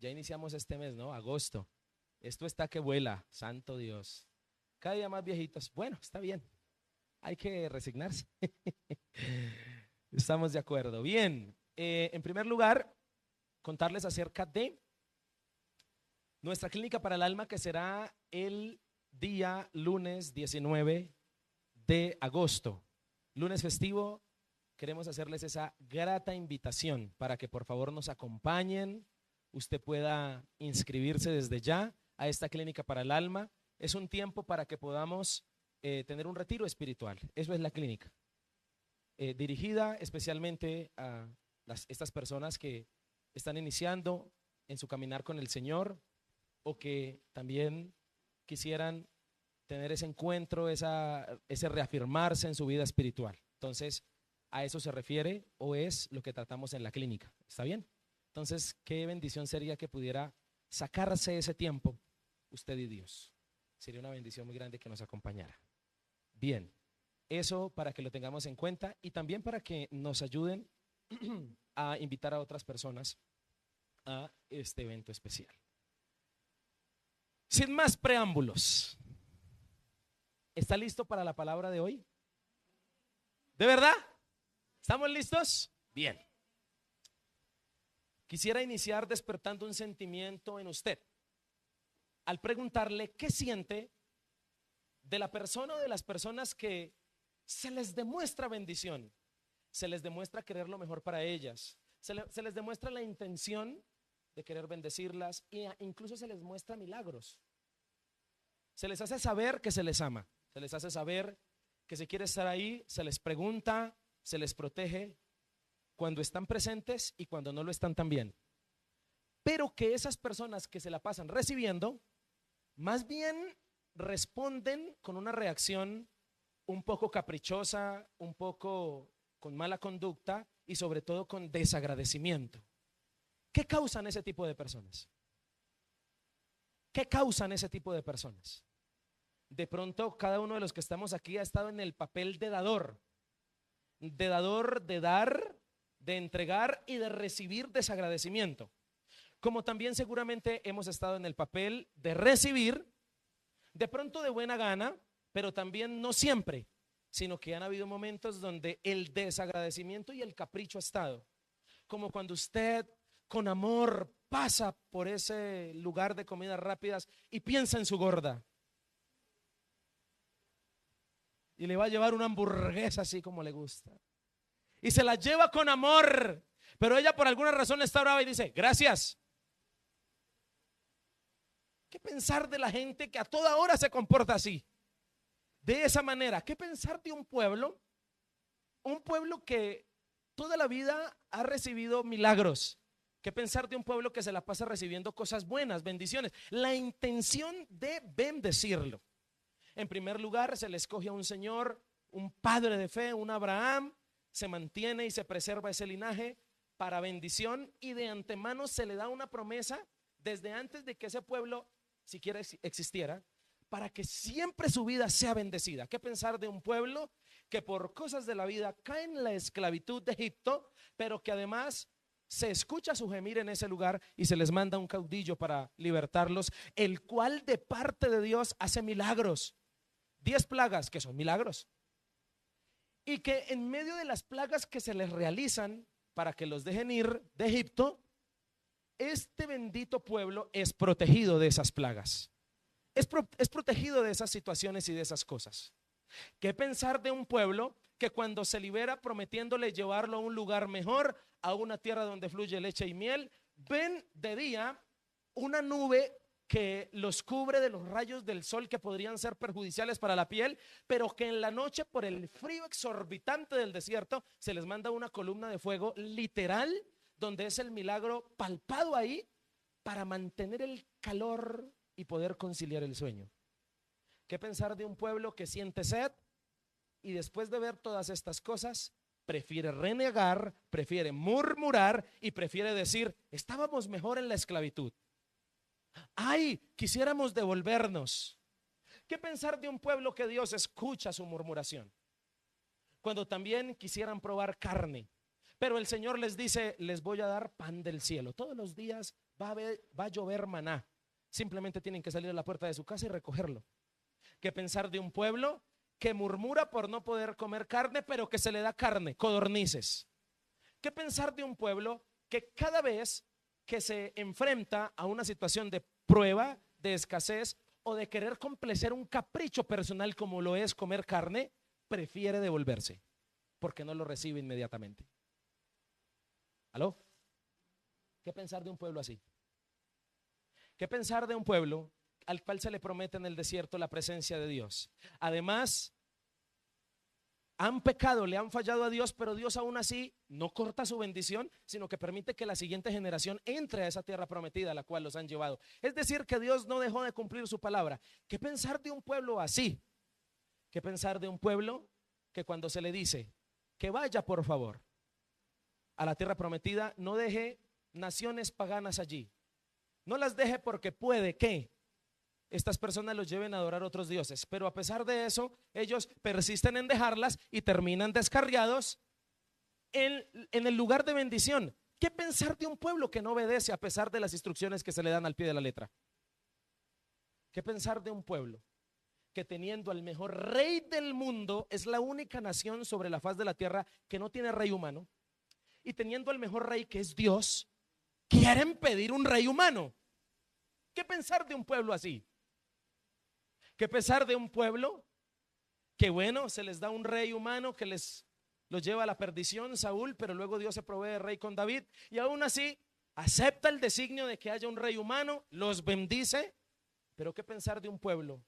Ya iniciamos este mes, ¿no? Agosto. Esto está que vuela, santo Dios. Cada día más viejitos. Bueno, está bien. Hay que resignarse. Estamos de acuerdo. Bien, en primer lugar, contarles acerca de nuestra clínica para el alma, que será el día lunes 19 de agosto. Lunes festivo. Queremos hacerles esa grata invitación para que por favor nos acompañen. Usted pueda inscribirse desde ya a esta clínica para el alma. Es un tiempo para que podamos tener un retiro espiritual. Eso es la clínica. Dirigida especialmente a estas personas que están iniciando en su caminar con el Señor o que también quisieran tener ese encuentro, ese reafirmarse en su vida espiritual. Entonces, a eso se refiere o es lo que tratamos en la clínica. ¿Está bien? Entonces, qué bendición sería que pudiera sacarse ese tiempo usted y Dios. Sería una bendición muy grande que nos acompañara. Bien, eso para que lo tengamos en cuenta y también para que nos ayuden a invitar a otras personas a este evento especial. Sin más preámbulos, ¿está listo para la palabra de hoy? ¿De verdad? ¿Estamos listos? Bien. Quisiera iniciar despertando un sentimiento en usted al preguntarle qué siente de la persona o de las personas que se les demuestra bendición, se les demuestra querer lo mejor para ellas, se les demuestra la intención de querer bendecirlas e incluso se les muestra milagros. Se les hace saber que se les ama, se les hace saber que si quiere estar ahí, se les pregunta, se les protege cuando están presentes y cuando no lo están también. Pero que esas personas que se la pasan recibiendo, más bien responden con una reacción un poco caprichosa, un poco con mala conducta y sobre todo con desagradecimiento. ¿Qué causan ese tipo de personas? ¿Qué causan ese tipo de personas? De pronto cada uno de los que estamos aquí ha estado en el papel de dador, de dar, de entregar y de recibir desagradecimiento. Como también seguramente hemos estado en el papel de recibir, de pronto de buena gana, pero también no siempre, sino que han habido momentos donde el desagradecimiento y el capricho ha estado. Como cuando usted con amor pasa por ese lugar de comidas rápidas y piensa en su gorda. Y le va a llevar una hamburguesa así como le gusta. Y se la lleva con amor, pero ella por alguna razón está brava y dice, gracias. ¿Qué pensar de la gente que a toda hora se comporta así? De esa manera. ¿Qué pensar de un pueblo? Un pueblo que toda la vida ha recibido milagros. ¿Qué pensar de un pueblo que se la pasa recibiendo cosas buenas, bendiciones? La intención de bendecirlo. En primer lugar, se le escoge a un señor, un padre de fe, un Abraham, se mantiene y se preserva ese linaje para bendición y de antemano se le da una promesa desde antes de que ese pueblo siquiera existiera, para que siempre su vida sea bendecida. ¿Qué pensar de un pueblo que por cosas de la vida cae en la esclavitud de Egipto, pero que además se escucha su gemir en ese lugar y se les manda un caudillo para libertarlos, el cual de parte de Dios hace milagros? 10 plagas que son milagros. Y que en medio de las plagas que se les realizan para que los dejen ir de Egipto, este bendito pueblo es protegido de esas plagas. Es protegido de esas situaciones y de esas cosas. ¿Qué pensar de un pueblo que cuando se libera prometiéndole llevarlo a un lugar mejor, a una tierra donde fluye leche y miel, ven de día una nube que los cubre de los rayos del sol que podrían ser perjudiciales para la piel, pero que en la noche por el frío exorbitante del desierto se les manda una columna de fuego literal, donde es el milagro palpado ahí para mantener el calor y poder conciliar el sueño? ¿Qué pensar de un pueblo que siente sed y después de ver todas estas cosas prefiere renegar, prefiere murmurar y prefiere decir, estábamos mejor en la esclavitud? ¡Ay, quisiéramos devolvernos! ¿Qué pensar de un pueblo que Dios escucha su murmuración? Cuando también quisieran probar carne, Pero el Señor les dice, les voy a dar pan del cielo. Todos los días va a llover maná. Simplemente tienen que salir a la puerta de su casa y recogerlo. ¿Qué pensar de un pueblo que murmura por no poder comer carne, pero que se le da carne, codornices? ¿Qué pensar de un pueblo que cada vez que se enfrenta a una situación de prueba, de escasez o de querer complacer un capricho personal como lo es comer carne, prefiere devolverse porque no lo recibe inmediatamente? ¿Aló? ¿Qué pensar de un pueblo así? ¿Qué pensar de un pueblo al cual se le promete en el desierto la presencia de Dios? Además, han pecado, le han fallado a Dios, pero Dios aún así no corta su bendición, sino que permite que la siguiente generación entre a esa tierra prometida a la cual los han llevado. Es decir, que Dios no dejó de cumplir su palabra. ¿Qué pensar de un pueblo así? ¿Qué pensar de un pueblo que cuando se le dice que vaya por favor a la tierra prometida, no deje naciones paganas allí? No las deje porque puede que estas personas los lleven a adorar a otros dioses, pero a pesar de eso, ellos persisten en dejarlas y terminan descarriados en el lugar de bendición. ¿Qué pensar de un pueblo que no obedece a pesar de las instrucciones que se le dan al pie de la letra? ¿Qué pensar de un pueblo que teniendo al mejor rey del mundo, es la única nación sobre la faz de la tierra que no tiene rey humano, y teniendo al mejor rey que es Dios, quieren pedir un rey humano? ¿Qué pensar de un pueblo así? ¿Qué pensar de un pueblo que bueno, se les da un rey humano que los lleva a la perdición, Saúl, pero luego Dios se provee de rey con David y aún así acepta el designio de que haya un rey humano, los bendice? Pero ¿qué pensar de un pueblo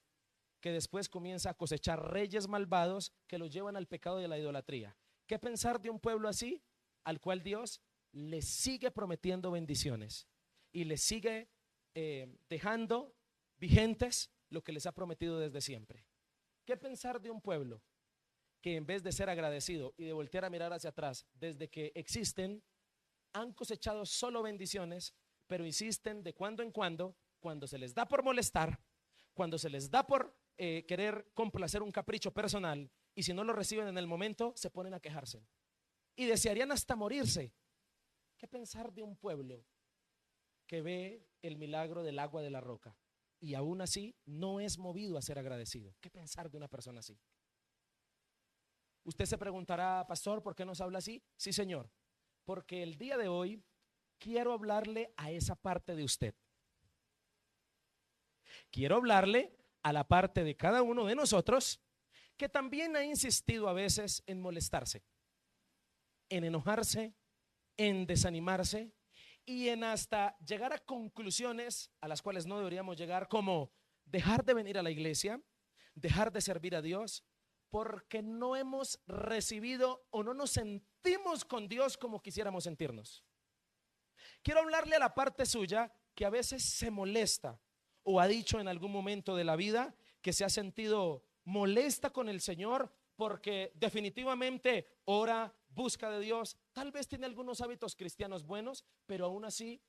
que después comienza a cosechar reyes malvados que los llevan al pecado y a la idolatría? ¿Qué pensar de un pueblo así al cual Dios le sigue prometiendo bendiciones y le sigue dejando vigentes lo que les ha prometido desde siempre? ¿Qué pensar de un pueblo que en vez de ser agradecido y de voltear a mirar hacia atrás, desde que existen, han cosechado solo bendiciones, pero insisten de cuando en cuando se les da por molestar, cuando se les da por querer complacer un capricho personal, y si no lo reciben en el momento, se ponen a quejarse y desearían hasta morirse? ¿Qué pensar de un pueblo que ve el milagro del agua de la roca y aún así no es movido a ser agradecido? ¿Qué pensar de una persona así? Usted se preguntará, pastor, ¿por qué nos habla así? Sí, señor, porque el día de hoy quiero hablarle a esa parte de usted. Quiero hablarle a la parte de cada uno de nosotros que también ha insistido a veces en molestarse, en enojarse, en desanimarse y en hasta llegar a conclusiones a las cuales no deberíamos llegar, como dejar de venir a la iglesia, dejar de servir a Dios, porque no hemos recibido o no nos sentimos con Dios como quisiéramos sentirnos. Quiero hablarle a la parte suya que a veces se molesta o ha dicho en algún momento de la vida que se ha sentido molesta con el Señor porque definitivamente ora, busca de Dios, tal vez tiene algunos hábitos cristianos buenos, pero aún así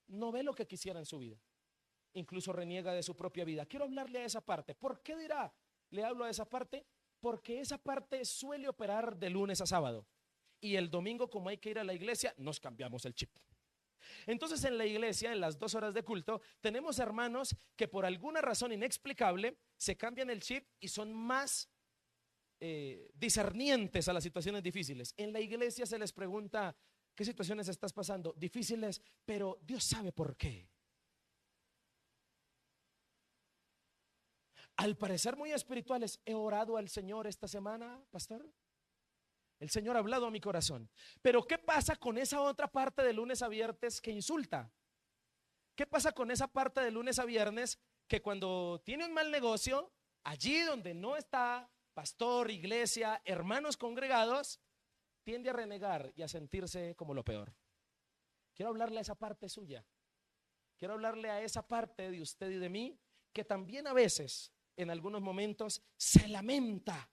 no ve lo que quisiera en su vida. Incluso reniega de su propia vida. Quiero hablarle a esa parte. ¿Por qué dirá? Le hablo a esa parte porque esa parte suele operar de lunes a sábado y el domingo, como hay que ir a la iglesia, nos cambiamos el chip. Entonces en la iglesia, en las 2 horas de culto, tenemos hermanos que por alguna razón inexplicable se cambian el chip y son más discernientes a las situaciones difíciles. En la iglesia se les pregunta, ¿qué situaciones estás pasando? Difíciles, pero Dios sabe por qué. Al parecer muy espirituales. He orado al Señor esta semana, pastor. El Señor ha hablado a mi corazón. Pero ¿qué pasa con esa otra parte de lunes a viernes que insulta? ¿Qué pasa con esa parte de lunes a viernes que cuando tiene un mal negocio, allí donde no está pastor, iglesia, hermanos congregados, tiende a renegar y a sentirse como lo peor? Quiero hablarle a esa parte suya. Quiero hablarle a esa parte de usted y de mí que también a veces, en algunos momentos, se lamenta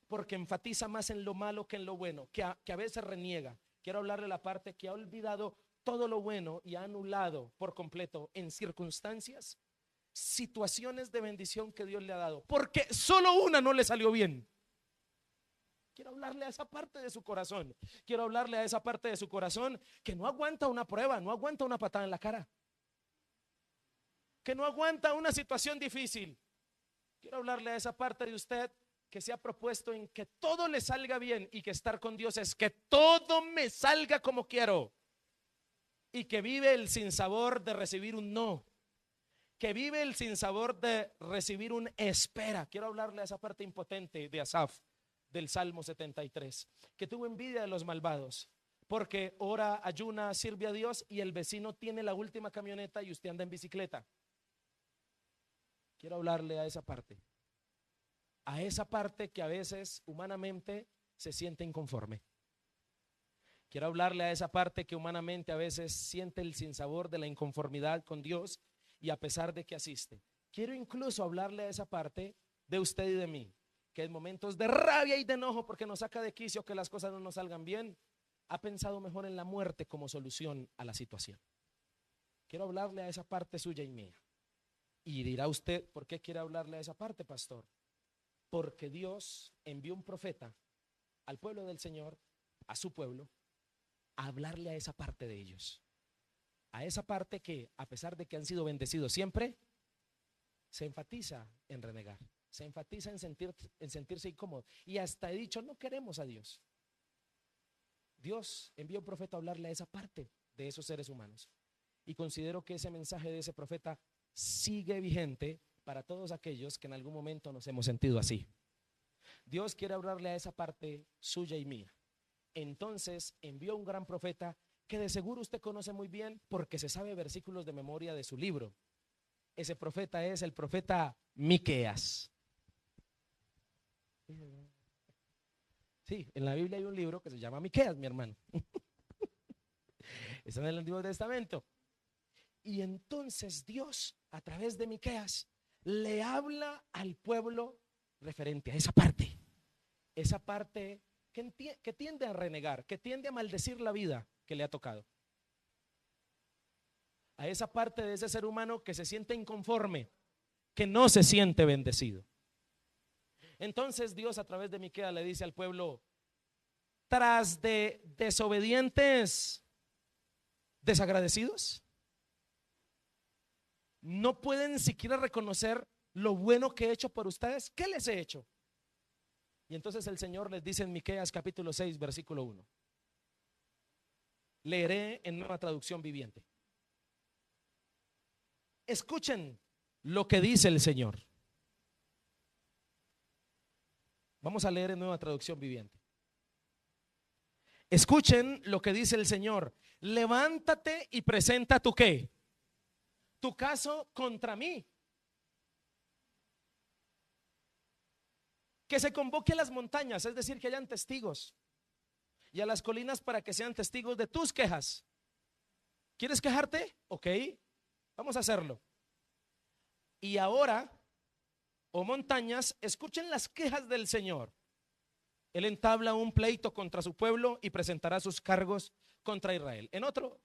porque enfatiza más en lo malo que en lo bueno, que a veces reniega. Quiero hablarle a la parte que ha olvidado todo lo bueno y ha anulado por completo en circunstancias, situaciones de bendición que Dios le ha dado, porque solo una no le salió bien. Quiero hablarle a esa parte de su corazón. Quiero hablarle a esa parte de su corazón que no aguanta una prueba, no aguanta una patada en la cara, que no aguanta una situación difícil. Quiero hablarle a esa parte de usted que se ha propuesto en que todo le salga bien, y que estar con Dios es que todo me salga como quiero, y que vive el sinsabor de recibir un no, que vive el sinsabor de recibir un espera. Quiero hablarle a esa parte impotente de Asaf, del Salmo 73, que tuvo envidia de los malvados, porque ora, ayuna, sirve a Dios, y el vecino tiene la última camioneta y usted anda en bicicleta. Quiero hablarle a esa parte que a veces humanamente se siente inconforme. Quiero hablarle a esa parte que humanamente a veces siente el sinsabor de la inconformidad con Dios, y a pesar de que asiste. Quiero incluso hablarle a esa parte de usted y de mí, que en momentos de rabia y de enojo porque nos saca de quicio que las cosas no nos salgan bien, ha pensado mejor en la muerte como solución a la situación. Quiero hablarle a esa parte suya y mía. Y dirá usted, ¿por qué quiere hablarle a esa parte, pastor? Porque Dios envió un profeta al pueblo del Señor, a su pueblo, a hablarle a esa parte de ellos. A esa parte que, a pesar de que han sido bendecidos siempre, se enfatiza en renegar, se enfatiza en sentirse incómodo. Y hasta he dicho, no queremos a Dios. Dios envió un profeta a hablarle a esa parte de esos seres humanos. Y considero que ese mensaje de ese profeta sigue vigente para todos aquellos que en algún momento nos hemos sentido así. Dios quiere hablarle a esa parte suya y mía. Entonces envió un gran profeta que de seguro usted conoce muy bien porque se sabe versículos de memoria de su libro. Ese profeta es el profeta Miqueas. Sí, en la Biblia hay un libro que se llama Miqueas, mi hermano. Está en el Antiguo Testamento. Y entonces Dios, a través de Miqueas, le habla al pueblo referente a esa parte que tiende a renegar, que tiende a maldecir la vida que le ha tocado. A esa parte de ese ser humano que se siente inconforme, que no se siente bendecido. Entonces Dios, a través de Miqueas, le dice al pueblo: tras de desobedientes, desagradecidos, no pueden siquiera reconocer lo bueno que he hecho por ustedes. ¿Qué les he hecho? Y entonces el Señor les dice en Miqueas capítulo 6 versículo 1. Leeré en Nueva Traducción Viviente. Escuchen lo que dice el Señor. Vamos a leer en Nueva Traducción Viviente. Escuchen lo que dice el Señor. Levántate y presenta tu ¿qué? Tu caso contra mí. Que se convoque a las montañas, es decir, que hayan testigos, y a las colinas para que sean testigos de tus quejas. ¿Quieres quejarte? Ok, vamos a hacerlo. Y ahora, oh montañas, escuchen las quejas del Señor. Él entabla un pleito contra su pueblo y presentará sus cargos contra Israel. En otro,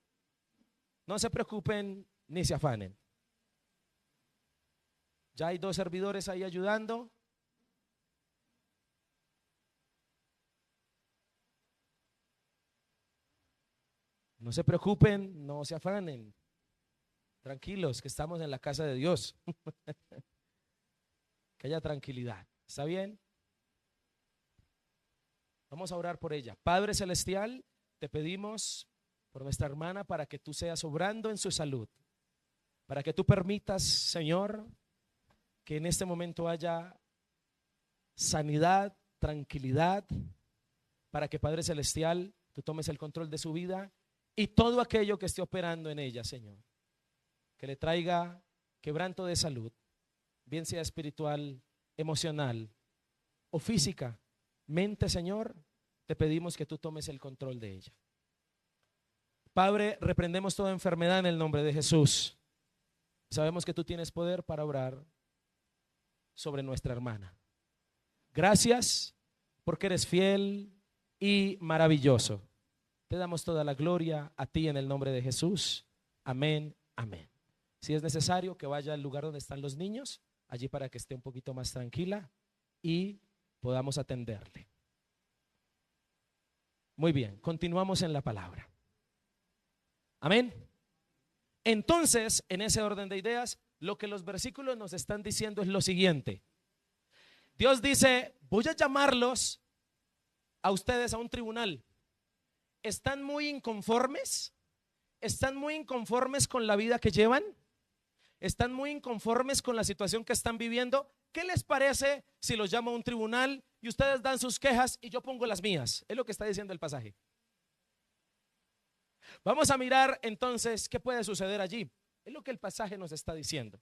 no se preocupen ni se afanen. Ya hay 2 servidores ahí ayudando. No se preocupen, no se afanen. Tranquilos, que estamos en la casa de Dios. Que haya tranquilidad. ¿Está bien? Vamos a orar por ella. Padre Celestial, te pedimos por nuestra hermana para que tú seas obrando en su salud, para que tú permitas, Señor, que en este momento haya sanidad, tranquilidad, para que, Padre Celestial, tú tomes el control de su vida y todo aquello que esté operando en ella, Señor, que le traiga quebranto de salud, bien sea espiritual, emocional o física, mente, Señor, te pedimos que tú tomes el control de ella. Padre, reprendemos toda enfermedad en el nombre de Jesús. Sabemos que tú tienes poder para obrar sobre nuestra hermana. Gracias porque eres fiel y maravilloso. Te damos toda la gloria a ti en el nombre de Jesús. Amén, amén. Si es necesario que vaya al lugar donde están los niños, allí para que esté un poquito más tranquila y podamos atenderle. Muy bien, continuamos en la palabra. Amén. Entonces, en ese orden de ideas, lo que los versículos nos están diciendo es lo siguiente. Dios dice, voy a llamarlos a ustedes a un tribunal. ¿Están muy inconformes? ¿Están muy inconformes con la vida que llevan? ¿Están muy inconformes con la situación que están viviendo? ¿Qué les parece si los llamo a un tribunal y ustedes dan sus quejas y yo pongo las mías? Es lo que está diciendo el pasaje. Vamos a mirar entonces qué puede suceder allí. Es lo que el pasaje nos está diciendo.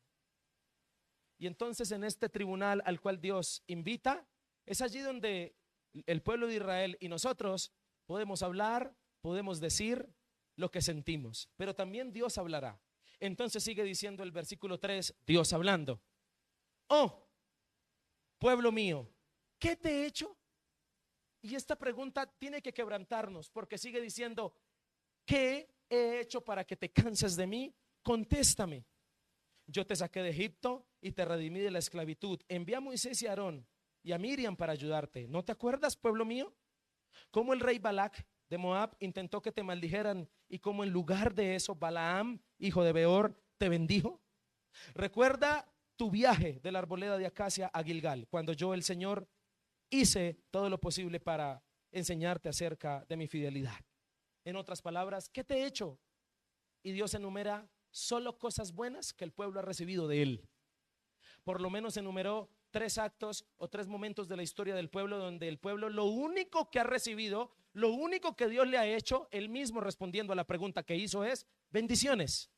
Y entonces en este tribunal al cual Dios invita, es allí donde el pueblo de Israel y nosotros podemos hablar, podemos decir lo que sentimos, pero también Dios hablará. Entonces sigue diciendo el versículo 3, Dios hablando. Oh, pueblo mío, ¿qué te he hecho? Y esta pregunta tiene que quebrantarnos porque sigue diciendo, ¿qué he hecho para que te canses de mí? Contéstame. Yo te saqué de Egipto y te redimí de la esclavitud. Envié a Moisés y a Aarón y a Miriam para ayudarte. ¿No te acuerdas, pueblo mío? Cómo el rey Balac de Moab intentó que te maldijeran y cómo en lugar de eso Balaam, hijo de Beor, te bendijo. Recuerda tu viaje de la arboleda de acacia a Gilgal, cuando yo, el Señor, hice todo lo posible para enseñarte acerca de mi fidelidad. En otras palabras, ¿qué te he hecho? Y Dios enumera solo cosas buenas que el pueblo ha recibido de él. Por lo menos enumeró 3 actos o 3 momentos de la historia del pueblo donde el pueblo lo único que ha recibido, lo único que Dios le ha hecho, él mismo respondiendo a la pregunta que hizo es bendiciones.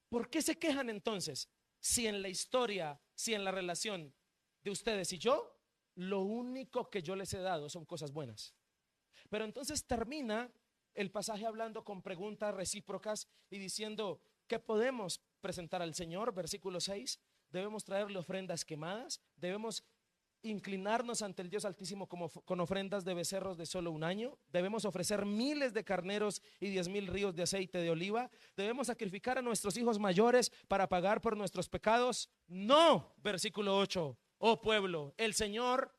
¿Por qué se quejan entonces? Si en la historia, si en la relación de ustedes y yo, lo único que yo les he dado son cosas buenas. Pero entonces termina el pasaje hablando con preguntas recíprocas y diciendo que podemos presentar al Señor, versículo 6, debemos traerle ofrendas quemadas, debemos inclinarnos ante el Dios Altísimo con ofrendas de becerros de solo un año, debemos ofrecer miles de carneros y 10,000 ríos de aceite de oliva, debemos sacrificar a nuestros hijos mayores para pagar por nuestros pecados. No, versículo 8, oh pueblo, el Señor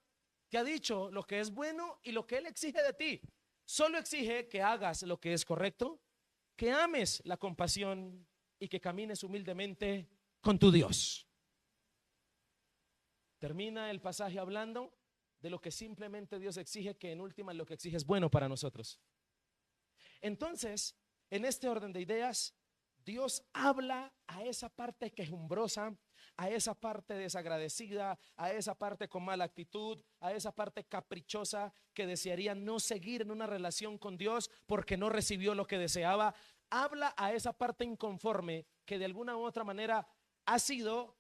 te ha dicho lo que es bueno y lo que Él exige de ti. Solo exige que hagas lo que es correcto, que ames la compasión y que camines humildemente con tu Dios. Termina el pasaje hablando de lo que simplemente Dios exige, que en última lo que exige es bueno para nosotros. Entonces, en este orden de ideas, Dios habla a esa parte quejumbrosa, a esa parte desagradecida, a esa parte con mala actitud, a esa parte caprichosa que desearía no seguir en una relación con Dios porque no recibió lo que deseaba. Habla a esa parte inconforme que de alguna u otra manera ha sido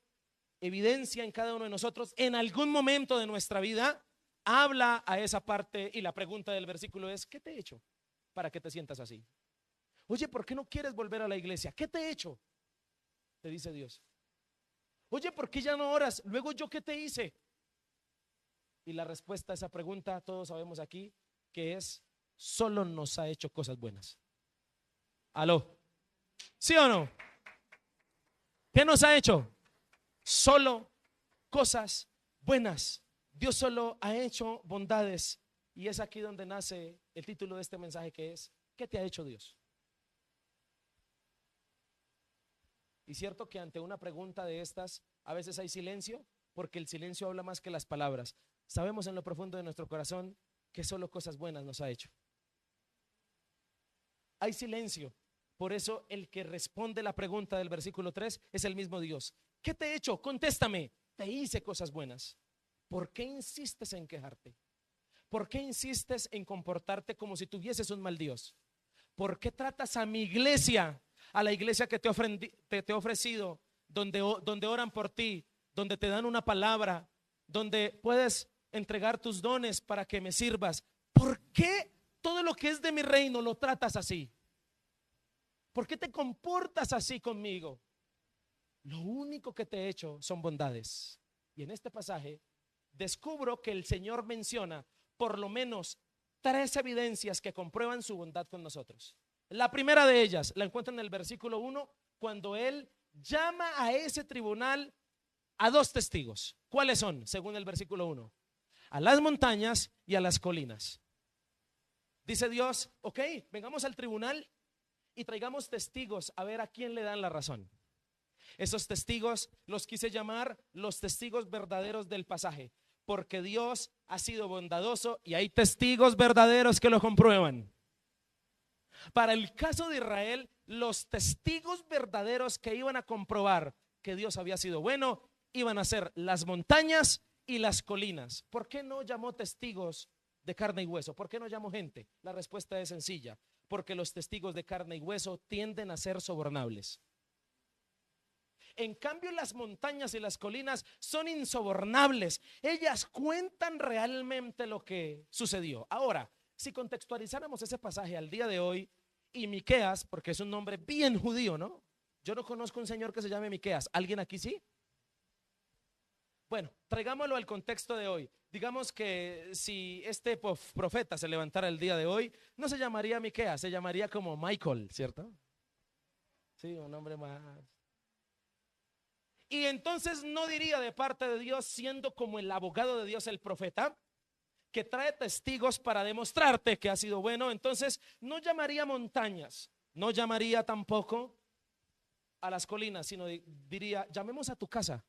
evidencia en cada uno de nosotros en algún momento de nuestra vida. Habla a esa parte y la pregunta del versículo es: ¿qué te he hecho para que te sientas así? Oye, ¿por qué no quieres volver a la iglesia? ¿Qué te he hecho? Te dice Dios. Oye, ¿por qué ya no oras? Luego, ¿yo qué te hice? Y la respuesta a esa pregunta, todos sabemos aquí, que es: solo nos ha hecho cosas buenas. ¿Aló? ¿Sí o no? ¿Qué nos ha hecho? Solo cosas buenas. Dios solo ha hecho bondades. Y es aquí donde nace el título de este mensaje, que es: ¿qué te ha hecho Dios? Y cierto que ante una pregunta de estas a veces hay silencio, porque el silencio habla más que las palabras. Sabemos en lo profundo de nuestro corazón que solo cosas buenas nos ha hecho. Hay silencio. Por eso el que responde la pregunta del versículo 3 es el mismo Dios. ¿Qué te he hecho? Contéstame. Te hice cosas buenas. ¿Por qué insistes en quejarte? ¿Por qué insistes en comportarte como si tuvieses un mal Dios? ¿Por qué tratas a mi iglesia, a la iglesia que te he ofrecido, donde oran por ti, donde te dan una palabra, donde puedes entregar tus dones para que me sirvas? ¿Por qué todo lo que es de mi reino lo tratas así? ¿Por qué te comportas así conmigo? Lo único que te he hecho son bondades. Y en este pasaje descubro que el Señor menciona por lo menos 3 evidencias que comprueban su bondad con nosotros. La primera de ellas la encuentro en el versículo 1, cuando Él llama a ese tribunal a 2 testigos. ¿Cuáles son? Según el versículo 1, a las montañas y a las colinas. Dice Dios, ok, vengamos al tribunal y traigamos testigos a ver a quién le dan la razón. Esos testigos los quise llamar los testigos verdaderos del pasaje, porque Dios ha sido bondadoso y hay testigos verdaderos que lo comprueban. Para el caso de Israel, los testigos verdaderos que iban a comprobar que Dios había sido bueno iban a ser las montañas y las colinas. ¿Por qué no llamó testigos de carne y hueso? ¿Por qué no llamó gente? La respuesta es sencilla, porque los testigos de carne y hueso tienden a ser sobornables. En cambio, las montañas y las colinas son insobornables. Ellas cuentan realmente lo que sucedió. Ahora, si contextualizáramos ese pasaje al día de hoy, y Miqueas, porque es un nombre bien judío, ¿no? Yo no conozco un señor que se llame Miqueas. ¿Alguien aquí sí? Bueno, traigámoslo al contexto de hoy. Digamos que si este profeta se levantara el día de hoy, no se llamaría Miqueas, se llamaría como Michael, ¿cierto? Sí, un nombre más. Y entonces no diría de parte de Dios, siendo como el abogado de Dios el profeta, que trae testigos para demostrarte que ha sido bueno. Entonces no llamaría montañas, no llamaría tampoco a las colinas, sino diría, llamemos a tu casa,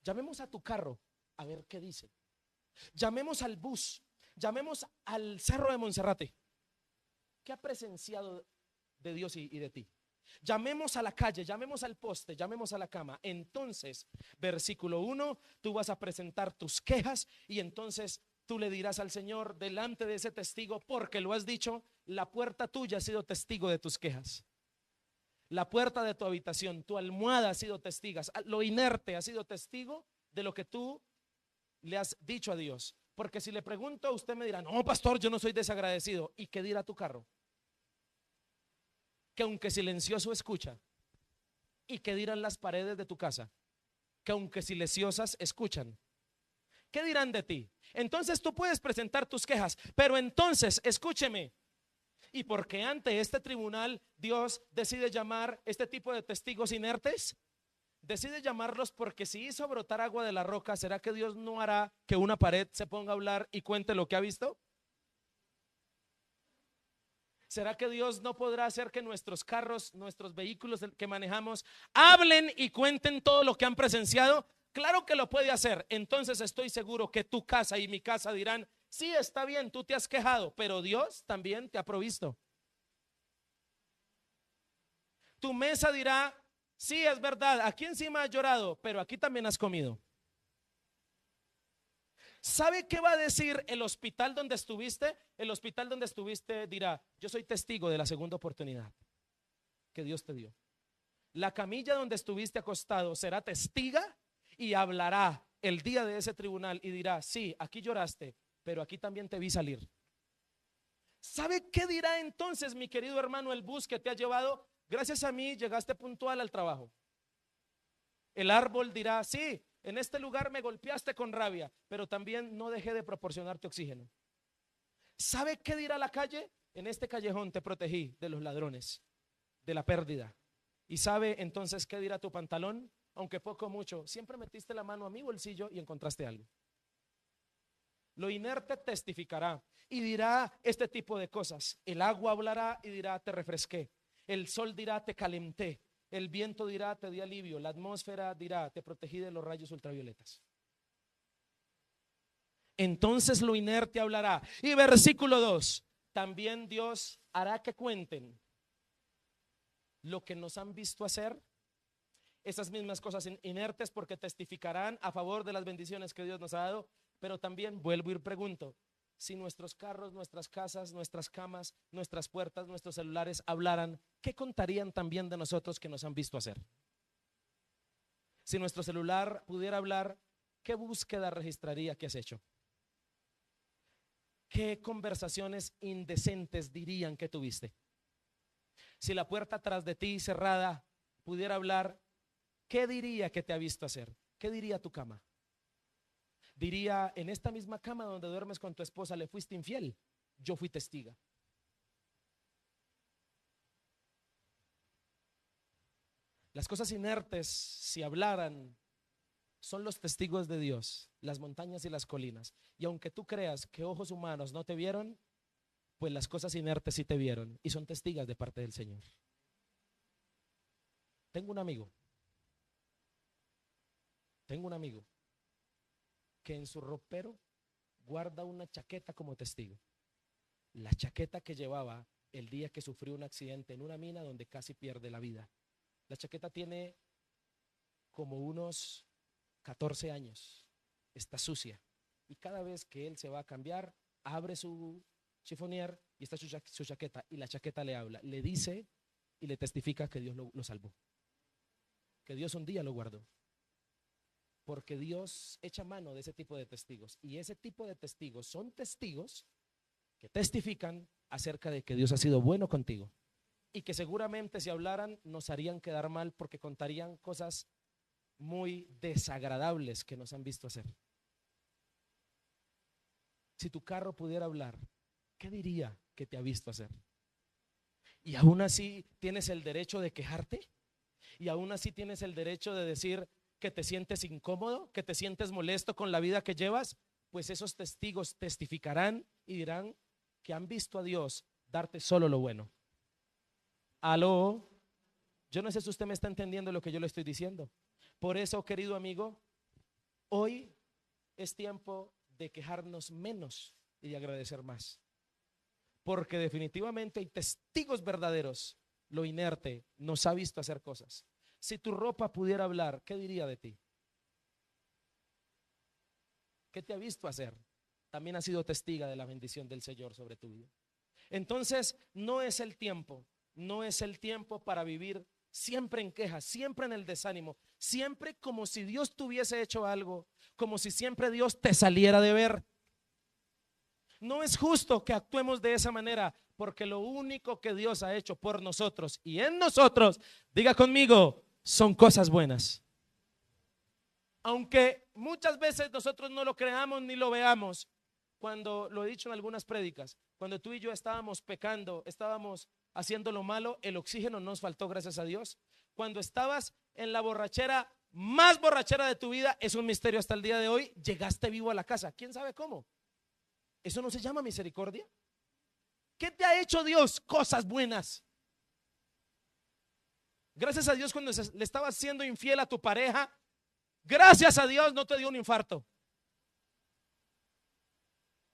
llamemos a tu carro, a ver qué dice. Llamemos al bus, llamemos al Cerro de Monserrate. ¿Qué ha presenciado de Dios y de ti? Llamemos a la calle, llamemos al poste, llamemos a la cama. Entonces, versículo 1, tú vas a presentar tus quejas y entonces tú le dirás al Señor delante de ese testigo, porque lo has dicho, la puerta tuya ha sido testigo de tus quejas. La puerta de tu habitación, tu almohada ha sido testigo, lo inerte ha sido testigo de lo que tú le has dicho a Dios. Porque si le pregunto, usted me dirá, no, pastor, yo no soy desagradecido. ¿Y qué dirá tu carro? Que aunque silencioso escucha. ¿Y qué dirán las paredes de tu casa? Que aunque silenciosas escuchan. ¿Qué dirán de ti? Entonces tú puedes presentar tus quejas, pero entonces escúcheme. Y porque ante este tribunal Dios decide llamar este tipo de testigos inertes, decide llamarlos porque si hizo brotar agua de la roca, ¿será que Dios no hará que una pared se ponga a hablar y cuente lo que ha visto? ¿Será que Dios no podrá hacer que nuestros carros, nuestros vehículos que manejamos, hablen y cuenten todo lo que han presenciado? Claro que lo puede hacer. Entonces estoy seguro que tu casa y mi casa dirán, sí, está bien, tú te has quejado, pero Dios también te ha provisto. Tu mesa dirá, sí, es verdad, aquí encima has llorado, pero aquí también has comido. ¿Sabe qué va a decir el hospital donde estuviste? El hospital donde estuviste dirá, yo soy testigo de la segunda oportunidad que Dios te dio. La camilla donde estuviste acostado será testiga y hablará el día de ese tribunal y dirá, sí, aquí lloraste, pero aquí también te vi salir. ¿Sabe qué dirá entonces, mi querido hermano, el bus que te ha llevado? Gracias a mí llegaste puntual al trabajo. El árbol dirá, sí, en este lugar me golpeaste con rabia, pero también no dejé de proporcionarte oxígeno. ¿Sabe qué dirá la calle? En este callejón te protegí de los ladrones, de la pérdida. ¿Y sabe entonces qué dirá tu pantalón? Aunque poco o mucho, siempre metiste la mano a mi bolsillo y encontraste algo. Lo inerte testificará y dirá este tipo de cosas. El agua hablará y dirá, te refresqué. El sol dirá, te calenté. El viento dirá, te di alivio. La atmósfera dirá, te protegí de los rayos ultravioletas. Entonces lo inerte hablará. Y versículo 2, también Dios hará que cuenten lo que nos han visto hacer. Esas mismas cosas inertes, porque testificarán a favor de las bendiciones que Dios nos ha dado. Pero también vuelvo y pregunto, si nuestros carros, nuestras casas, nuestras camas, nuestras puertas, nuestros celulares hablaran, ¿qué contarían también de nosotros que nos han visto hacer? Si nuestro celular pudiera hablar, ¿qué búsqueda registraría que has hecho? ¿Qué conversaciones indecentes dirían que tuviste? Si la puerta tras de ti cerrada pudiera hablar, ¿qué diría que te ha visto hacer? ¿Qué diría tu cama? Diría, en esta misma cama donde duermes con tu esposa le fuiste infiel, yo fui testiga. Las cosas inertes, si hablaran, son los testigos de Dios, las montañas y las colinas. Y aunque tú creas que ojos humanos no te vieron, pues las cosas inertes sí te vieron y son testigos de parte del Señor. Tengo un amigo que en su ropero guarda una chaqueta como testigo. La chaqueta que llevaba el día que sufrió un accidente en una mina donde casi pierde la vida. La chaqueta tiene como unos 14 años, está sucia. Y cada vez que él se va a cambiar, abre su chifonier y está su chaqueta. Y la chaqueta le habla, le dice y le testifica que Dios lo salvó. Que Dios un día lo guardó. Porque Dios echa mano de ese tipo de testigos. Y ese tipo de testigos son testigos que testifican acerca de que Dios ha sido bueno contigo. Y que seguramente si hablaran nos harían quedar mal porque contarían cosas muy desagradables que nos han visto hacer. Si tu carro pudiera hablar, ¿qué diría que te ha visto hacer? Y aún así tienes el derecho de quejarte. Y aún así tienes el derecho de decir que te sientes incómodo, que te sientes molesto con la vida que llevas. Pues esos testigos testificarán y dirán que han visto a Dios darte solo lo bueno. Aló, yo no sé si usted me está entendiendo lo que yo le estoy diciendo. Por eso, querido amigo, hoy es tiempo de quejarnos menos y de agradecer más. Porque definitivamente hay testigos verdaderos. Lo inerte nos ha visto hacer cosas. Si tu ropa pudiera hablar, ¿qué diría de ti? ¿Qué te ha visto hacer? También ha sido testiga de la bendición del Señor sobre tu vida. Entonces, no es el tiempo para vivir siempre en quejas, siempre en el desánimo, siempre como si Dios te hubiese hecho algo, como si siempre Dios te saliera de ver. No es justo que actuemos de esa manera, porque lo único que Dios ha hecho por nosotros y en nosotros, diga conmigo, son cosas buenas. Aunque muchas veces nosotros no lo creamos ni lo veamos, cuando lo he dicho en algunas prédicas, cuando tú y yo estábamos pecando, estábamos haciendo lo malo, el oxígeno nos faltó, gracias a Dios. Cuando estabas en la borrachera, más borrachera de tu vida, es un misterio hasta el día de hoy, llegaste vivo a la casa. ¿Quién sabe cómo? ¿Eso no se llama misericordia? ¿Qué te ha hecho Dios? Cosas buenas. Gracias a Dios, cuando le estabas siendo infiel a tu pareja, gracias a Dios no te dio un infarto.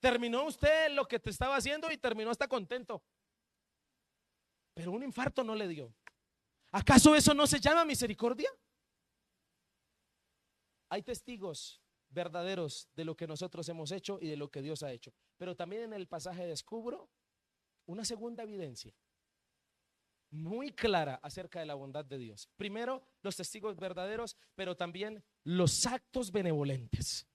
Terminó usted lo que te estaba haciendo y terminó hasta contento. Pero un infarto no le dio. ¿Acaso eso no se llama misericordia? Hay testigos verdaderos de lo que nosotros hemos hecho y de lo que Dios ha hecho. Pero también en el pasaje descubro una segunda evidencia muy clara acerca de la bondad de Dios. Primero, los testigos verdaderos, pero también los actos benevolentes.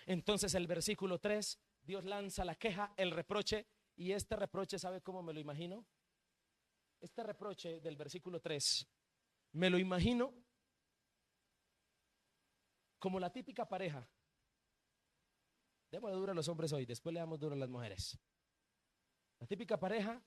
Entonces el versículo 3, Dios lanza la queja, el reproche, y este reproche, ¿sabe cómo me lo imagino? Este reproche del versículo 3, me lo imagino como la típica pareja. Démosle duro a los hombres hoy, después le damos duro a las mujeres. La típica pareja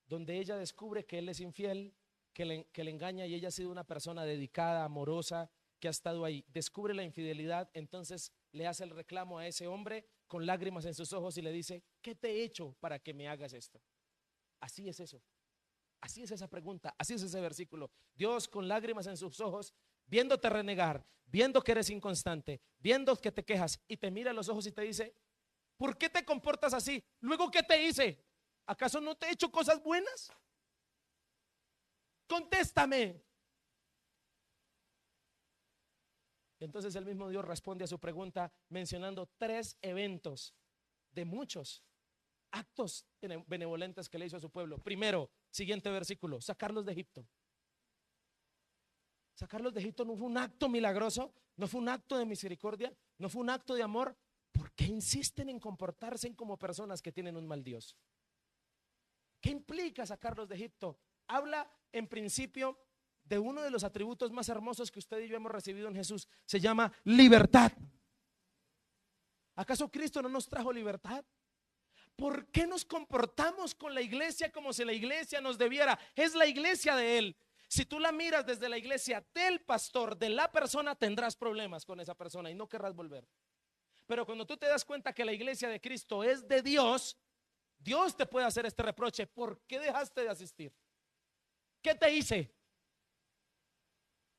donde ella descubre que él es infiel, que le engaña, y ella ha sido una persona dedicada, amorosa, que ha estado ahí. Descubre la infidelidad, entonces le hace el reclamo a ese hombre con lágrimas en sus ojos y le dice: ¿qué te he hecho para que me hagas esto? Así es eso. Así es esa pregunta, así es ese versículo. Dios con lágrimas en sus ojos, viéndote renegar, viendo que eres inconstante, viendo que te quejas, y te mira a los ojos y te dice: ¿por qué te comportas así? Luego, ¿qué te hice? ¿Acaso no te he hecho cosas buenas? Contéstame. Entonces el mismo Dios responde a su pregunta mencionando 3 eventos de muchos actos benevolentes que le hizo a su pueblo. Primero, siguiente versículo, sacarlos de Egipto. Sacarlos de Egipto no fue un acto milagroso, no fue un acto de misericordia, no fue un acto de amor. ¿Por qué insisten en comportarse como personas que tienen un mal Dios? ¿Qué implica sacarlos de Egipto? Habla en principio de uno de los atributos más hermosos que usted y yo hemos recibido en Jesús. Se llama libertad. ¿Acaso Cristo no nos trajo libertad? ¿Por qué nos comportamos con la iglesia como si la iglesia nos debiera? Es la iglesia de Él. Si tú la miras desde la iglesia del pastor, de la persona, tendrás problemas con esa persona y no querrás volver. Pero cuando tú te das cuenta que la iglesia de Cristo es de Dios, Dios te puede hacer este reproche: ¿por qué dejaste de asistir? ¿Qué te hice?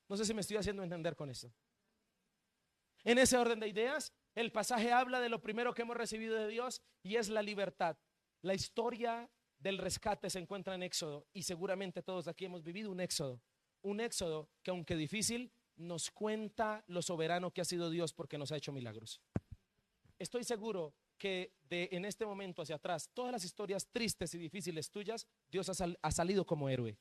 No sé si me estoy haciendo entender con esto. En ese orden de ideas, el pasaje habla de lo primero que hemos recibido de Dios, y es la libertad. La historia del rescate se encuentra en Éxodo, y seguramente todos aquí hemos vivido un éxodo que, aunque difícil, nos cuenta lo soberano que ha sido Dios, porque nos ha hecho milagros. Estoy seguro que en este momento hacia atrás, todas las historias tristes y difíciles tuyas, Dios ha salido como héroe.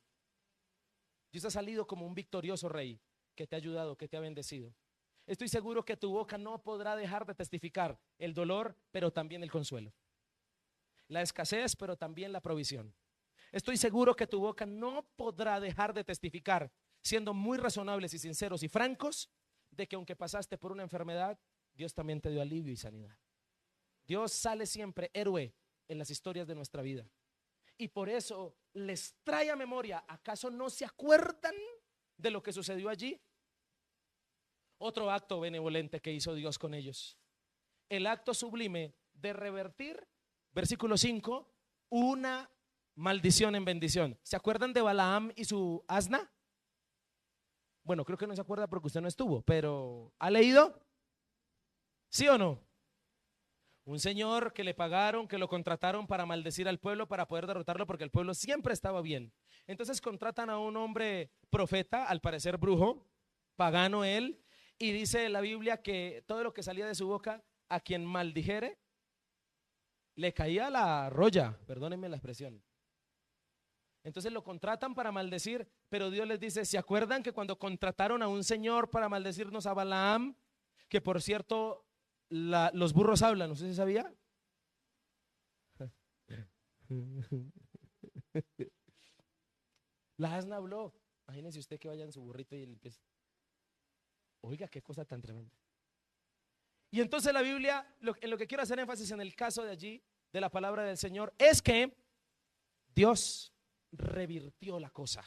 Dios ha salido como un victorioso rey que te ha ayudado, que te ha bendecido. Estoy seguro que tu boca no podrá dejar de testificar el dolor, pero también el consuelo, la escasez, pero también la provisión. Estoy seguro que tu boca no podrá dejar de testificar, siendo muy razonables y sinceros y francos, de que aunque pasaste por una enfermedad, Dios también te dio alivio y sanidad. Dios sale siempre héroe en las historias de nuestra vida. Y por eso les trae a memoria. ¿Acaso no se acuerdan de lo que sucedió allí? Otro acto benevolente que hizo Dios con ellos: el acto sublime de revertir, versículo 5, una maldición en bendición. ¿Se acuerdan de Balaam y su asna? Bueno, creo que no se acuerda porque usted no estuvo, pero ¿ha leído? ¿Sí o no? Un señor que le pagaron, que lo contrataron para maldecir al pueblo, para poder derrotarlo, porque el pueblo siempre estaba bien. Entonces contratan a un hombre profeta, al parecer brujo, pagano él, y dice la Biblia que todo lo que salía de su boca, a quien maldijere, le caía la roya, perdónenme la expresión. Entonces lo contratan para maldecir, pero Dios les dice: ¿se acuerdan que cuando contrataron a un señor para maldecirnos a Balaam, que por cierto los burros hablan? ¿Usted sabía? La asna habló. Imagínense usted que vaya en su burrito y empieza: oiga, qué cosa tan tremenda. Y entonces la Biblia, en lo que quiero hacer énfasis en el caso de allí, de la palabra del Señor, es que Dios revirtió la cosa.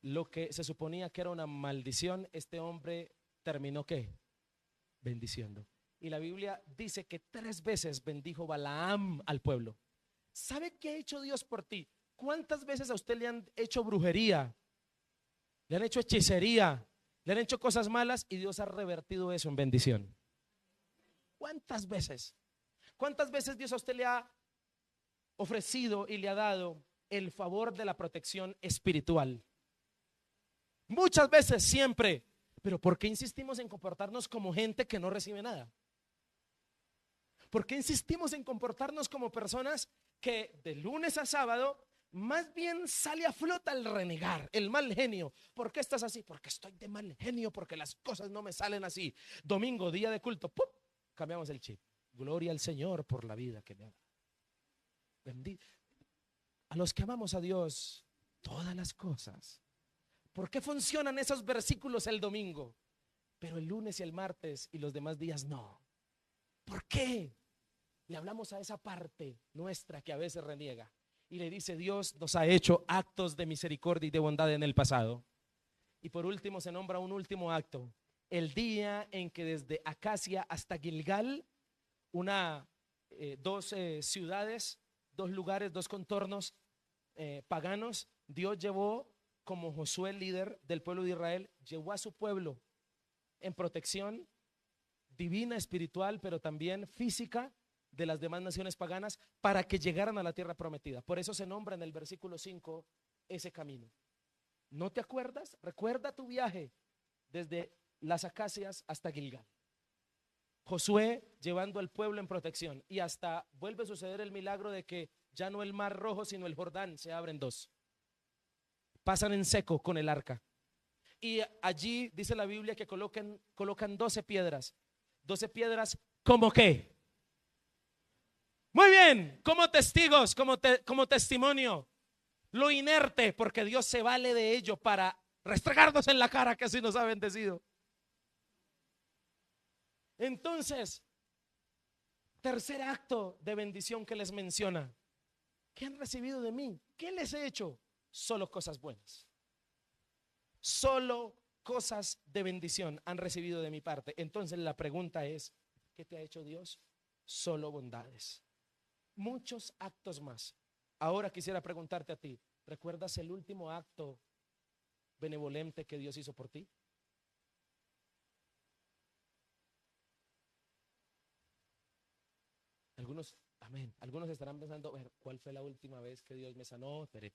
Lo que se suponía que era una maldición, este hombre terminó ¿qué? Bendiciendo. Y la Biblia dice que 3 veces bendijo Balaam al pueblo. ¿Sabe qué ha hecho Dios por ti? ¿Cuántas veces a usted le han hecho brujería? Le han hecho hechicería, le han hecho cosas malas, y Dios ha revertido eso en bendición. ¿Cuántas veces? ¿Cuántas veces Dios a usted le ha ofrecido y le ha dado el favor de la protección espiritual? Muchas veces, siempre. Pero ¿por qué insistimos en comportarnos como gente que no recibe nada? ¿Por qué insistimos en comportarnos como personas que de lunes a sábado más bien sale a flota el renegar, el mal genio? ¿Por qué estás así? Porque estoy de mal genio, porque las cosas no me salen así. Domingo, día de culto, ¡pum!, cambiamos el chip. Gloria al Señor por la vida que me ha dado. A los que amamos a Dios, todas las cosas. ¿Por qué funcionan esos versículos el domingo, pero el lunes y el martes y los demás días no? ¿Por qué? Le hablamos a esa parte nuestra que a veces reniega y le dice: Dios nos ha hecho actos de misericordia y de bondad en el pasado. Y por último se nombra un último acto: el día en que desde Acacia hasta Gilgal, dos ciudades, 2 lugares, 2 contornos paganos, Dios llevó, como Josué, líder del pueblo de Israel, llevó a su pueblo en protección divina, espiritual, pero también física de las demás naciones paganas, para que llegaran a la tierra prometida. Por eso se nombra en el versículo 5 ese camino. ¿No te acuerdas? Recuerda tu viaje desde las Acacias hasta Gilgal. Josué llevando al pueblo en protección, y hasta vuelve a suceder el milagro de que ya no el mar Rojo, sino el Jordán se abren 2. Pasan en seco con el arca. Y allí dice la Biblia que colocan 12 piedras. 12 piedras, ¿cómo qué? Muy bien, como testigos, como testimonio. Lo inerte, porque Dios se vale de ello para restregarnos en la cara que así nos ha bendecido. Entonces, tercer acto de bendición que les menciona: ¿qué han recibido de mí? ¿Qué les he hecho? Solo cosas buenas. solo cosas de bendición han recibido de mi parte. Entonces la pregunta es, ¿qué te ha hecho Dios? Solo bondades. Muchos actos más. Ahora quisiera preguntarte a ti, ¿recuerdas el último acto benevolente que Dios hizo por ti? Algunos, amén, algunos estarán pensando, a ver, ¿cuál fue la última vez que Dios me sanó? Espere.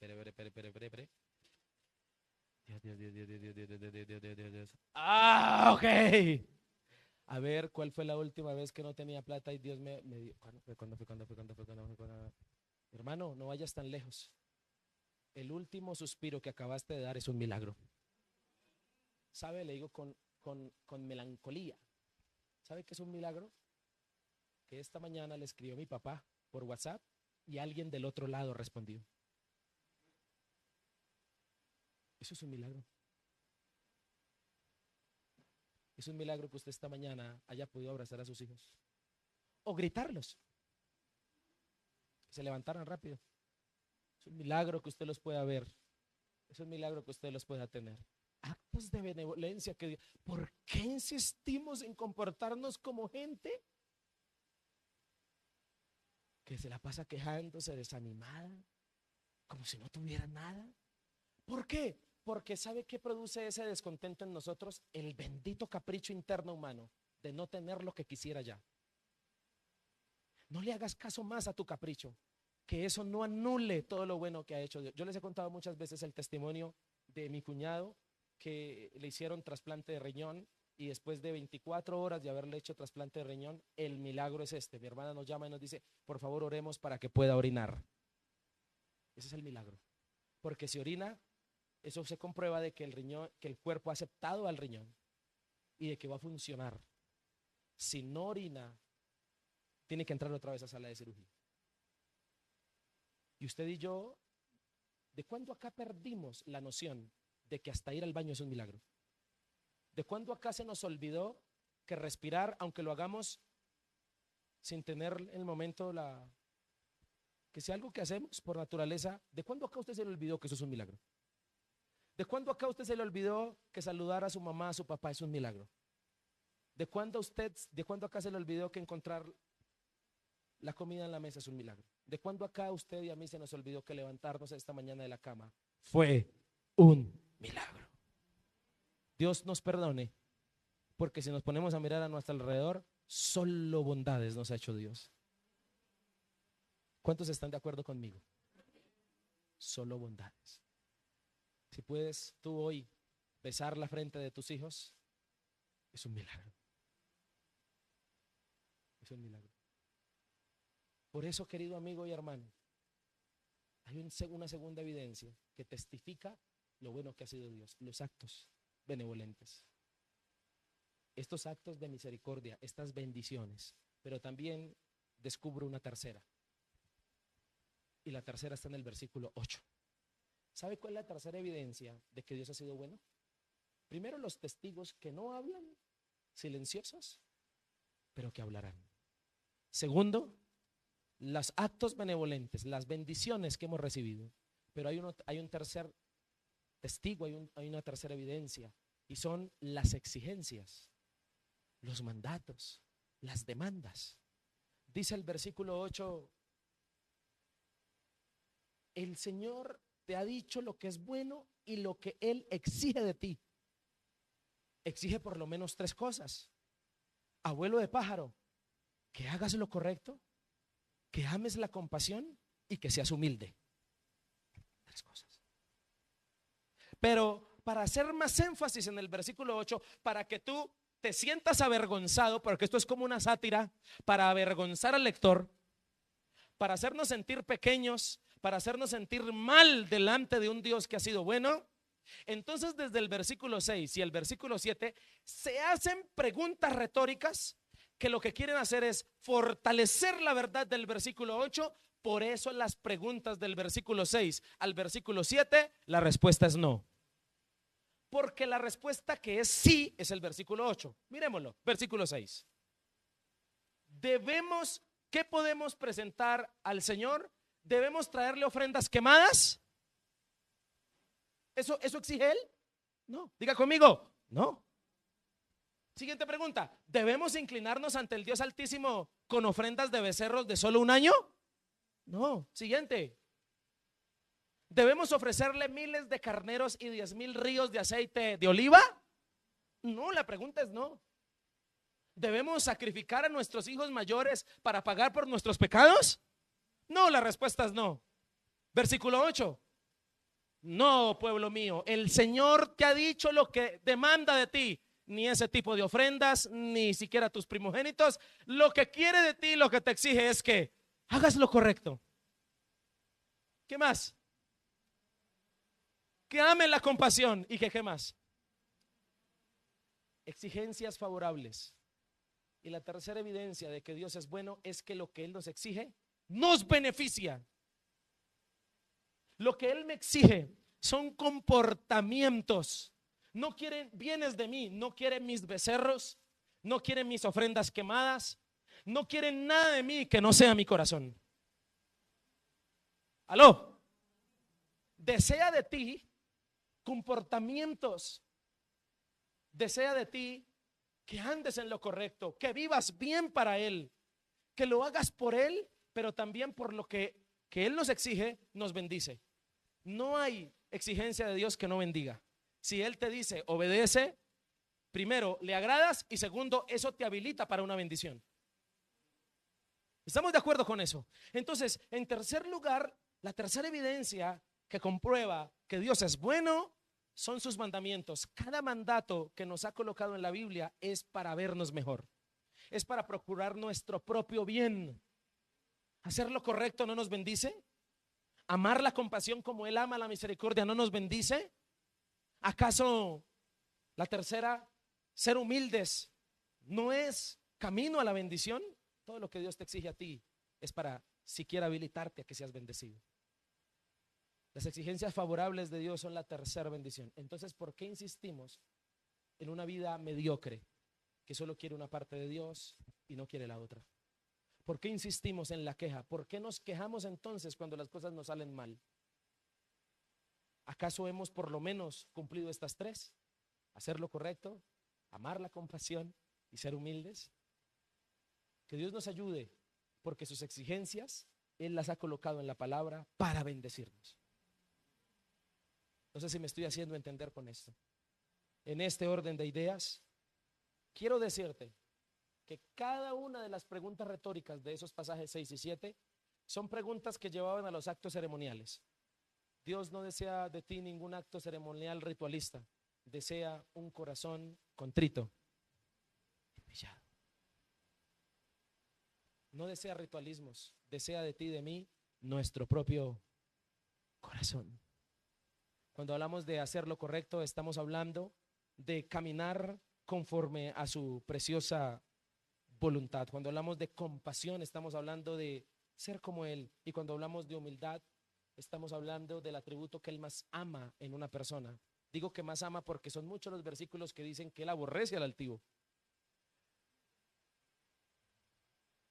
Dios. Ah, ok. A ver, ¿cuál fue la última vez que no tenía plata y Dios me dio? ¿Cuándo fue? Hermano, no vayas tan lejos. El último suspiro que acabaste de dar es un milagro. ¿Sabe? Le digo con melancolía. ¿Sabe qué es un milagro? Que esta mañana le escribió mi papá por WhatsApp y alguien del otro lado respondió. Eso es un milagro. Es un milagro que usted esta mañana haya podido abrazar a sus hijos o gritarlos, que se levantaran rápido. Es un milagro que usted los pueda ver. Es un milagro que usted los pueda tener. Actos de benevolencia que Dios. ¿Por qué insistimos en comportarnos como gente que se la pasa quejándose, desanimada, como si no tuviera nada? ¿Por qué? Porque ¿sabe qué produce ese descontento en nosotros? El bendito capricho interno humano de no tener lo que quisiera ya. No le hagas caso más a tu capricho, que eso no anule todo lo bueno que ha hecho Dios. Yo les he contado muchas veces el testimonio de mi cuñado que le hicieron trasplante de riñón y después de 24 horas de haberle hecho trasplante de riñón, el milagro es este. Mi hermana nos llama y nos dice, por favor oremos para que pueda orinar. Ese es el milagro. Porque si orina, eso se comprueba de que el riñón, que el cuerpo ha aceptado al riñón y de que va a funcionar. Si no orina, tiene que entrar otra vez a sala de cirugía. Y usted y yo, ¿de cuándo acá perdimos la noción de que hasta ir al baño es un milagro? ¿De cuándo acá se nos olvidó que respirar, aunque lo hagamos sin tener en el momento que sea algo que hacemos por naturaleza, ¿de cuándo acá usted se le olvidó que eso es un milagro? ¿De cuándo acá usted se le olvidó que saludar a su mamá, a su papá es un milagro? ¿De cuándo acá se le olvidó que encontrar la comida en la mesa es un milagro? ¿De cuándo acá a usted y a mí se nos olvidó que levantarnos esta mañana de la cama fue un milagro? Dios nos perdone, porque si nos ponemos a mirar a nuestro alrededor, solo bondades nos ha hecho Dios. ¿Cuántos están de acuerdo conmigo? Solo bondades. Si puedes tú hoy besar la frente de tus hijos, es un milagro. Es un milagro. Por eso, querido amigo y hermano, hay una segunda evidencia que testifica lo bueno que ha sido Dios, los actos benevolentes. Estos actos de misericordia, estas bendiciones, pero también descubro una tercera. Y la tercera está en el versículo 8. ¿Sabe cuál es la tercera evidencia de que Dios ha sido bueno? Primero, los testigos que no hablan, silenciosos, pero que hablarán. Segundo, los actos benevolentes, las bendiciones que hemos recibido. Pero hay un tercer testigo, hay una tercera evidencia, y son las exigencias, los mandatos, las demandas. Dice el versículo 8, el Señor te ha dicho lo que es bueno y lo que Él exige de ti. Exige por lo menos 3 cosas. Abuelo de pájaro, que hagas lo correcto, que ames la compasión y que seas humilde. 3 cosas. Pero para hacer más énfasis en el versículo 8, para que tú te sientas avergonzado, porque esto es como una sátira, para avergonzar al lector, para hacernos sentir pequeños, para hacernos sentir mal delante de un Dios que ha sido bueno. Entonces desde el versículo 6 y el versículo 7 se hacen preguntas retóricas que lo que quieren hacer es fortalecer la verdad del versículo 8. Por eso las preguntas del versículo 6 al versículo 7, la respuesta es no. Porque la respuesta que es sí es el versículo 8. Miremoslo, versículo 6. ¿Qué podemos presentar al Señor? ¿Debemos traerle ofrendas quemadas? ¿Eso exige Él? No. Diga conmigo, no. Siguiente pregunta, ¿debemos inclinarnos ante el Dios Altísimo con ofrendas de becerros de solo un año? No. Siguiente, ¿debemos ofrecerle miles de carneros y 10,000 ríos de aceite de oliva? No, la pregunta es no. ¿Debemos sacrificar a nuestros hijos mayores para pagar por nuestros pecados? No, la respuesta es no. Versículo 8. No, pueblo mío, el Señor te ha dicho lo que demanda de ti, ni ese tipo de ofrendas, ni siquiera tus primogénitos. Lo que quiere de ti, lo que te exige es que hagas lo correcto. ¿Qué más? Que ame la compasión y que ¿qué más? Exigencias favorables. Y la tercera evidencia de que Dios es bueno es que lo que Él nos exige nos beneficia. Lo que Él me exige son comportamientos. No quiere bienes de mí, no quiere mis becerros, no quiere mis ofrendas quemadas, no quiere nada de mí que no sea mi corazón. ¿Aló? Desea de ti comportamientos. Desea de ti que andes en lo correcto, que vivas bien para Él, que lo hagas por Él, pero también por lo que Él nos exige, nos bendice. No hay exigencia de Dios que no bendiga. Si Él te dice obedece, primero le agradas y segundo eso te habilita para una bendición. ¿Estamos de acuerdo con eso? Entonces, en tercer lugar, la tercera evidencia que comprueba que Dios es bueno son sus mandamientos. Cada mandato que nos ha colocado en la Biblia es para vernos mejor, es para procurar nuestro propio bien. Hacer lo correcto no nos bendice. Amar la compasión como Él ama la misericordia no nos bendice. ¿Acaso la tercera, ser humildes, no es camino a la bendición? Todo lo que Dios te exige a ti es para siquiera habilitarte a que seas bendecido. Las exigencias favorables de Dios son la tercera bendición. Entonces, ¿por qué insistimos en una vida mediocre que solo quiere una parte de Dios y no quiere la otra? ¿Por qué insistimos en la queja? ¿Por qué nos quejamos entonces cuando las cosas nos salen mal? ¿Acaso hemos por lo menos cumplido estas tres? Hacer lo correcto, amar la compasión y ser humildes. Que Dios nos ayude, porque sus exigencias Él las ha colocado en la palabra para bendecirnos. No sé si me estoy haciendo entender con esto. En este orden de ideas, quiero decirte que cada una de las preguntas retóricas de esos pasajes 6 y 7 son preguntas que llevaban a los actos ceremoniales. Dios no desea de ti ningún acto ceremonial ritualista, desea un corazón contrito y humillado. No desea ritualismos, desea de ti y de mí nuestro propio corazón. Cuando hablamos de hacer lo correcto, estamos hablando de caminar conforme a su preciosa voluntad. Cuando hablamos de compasión, estamos hablando de ser como Él. Y cuando hablamos de humildad, estamos hablando del atributo que Él más ama en una persona. Digo que más ama porque son muchos los versículos que dicen que Él aborrece al altivo.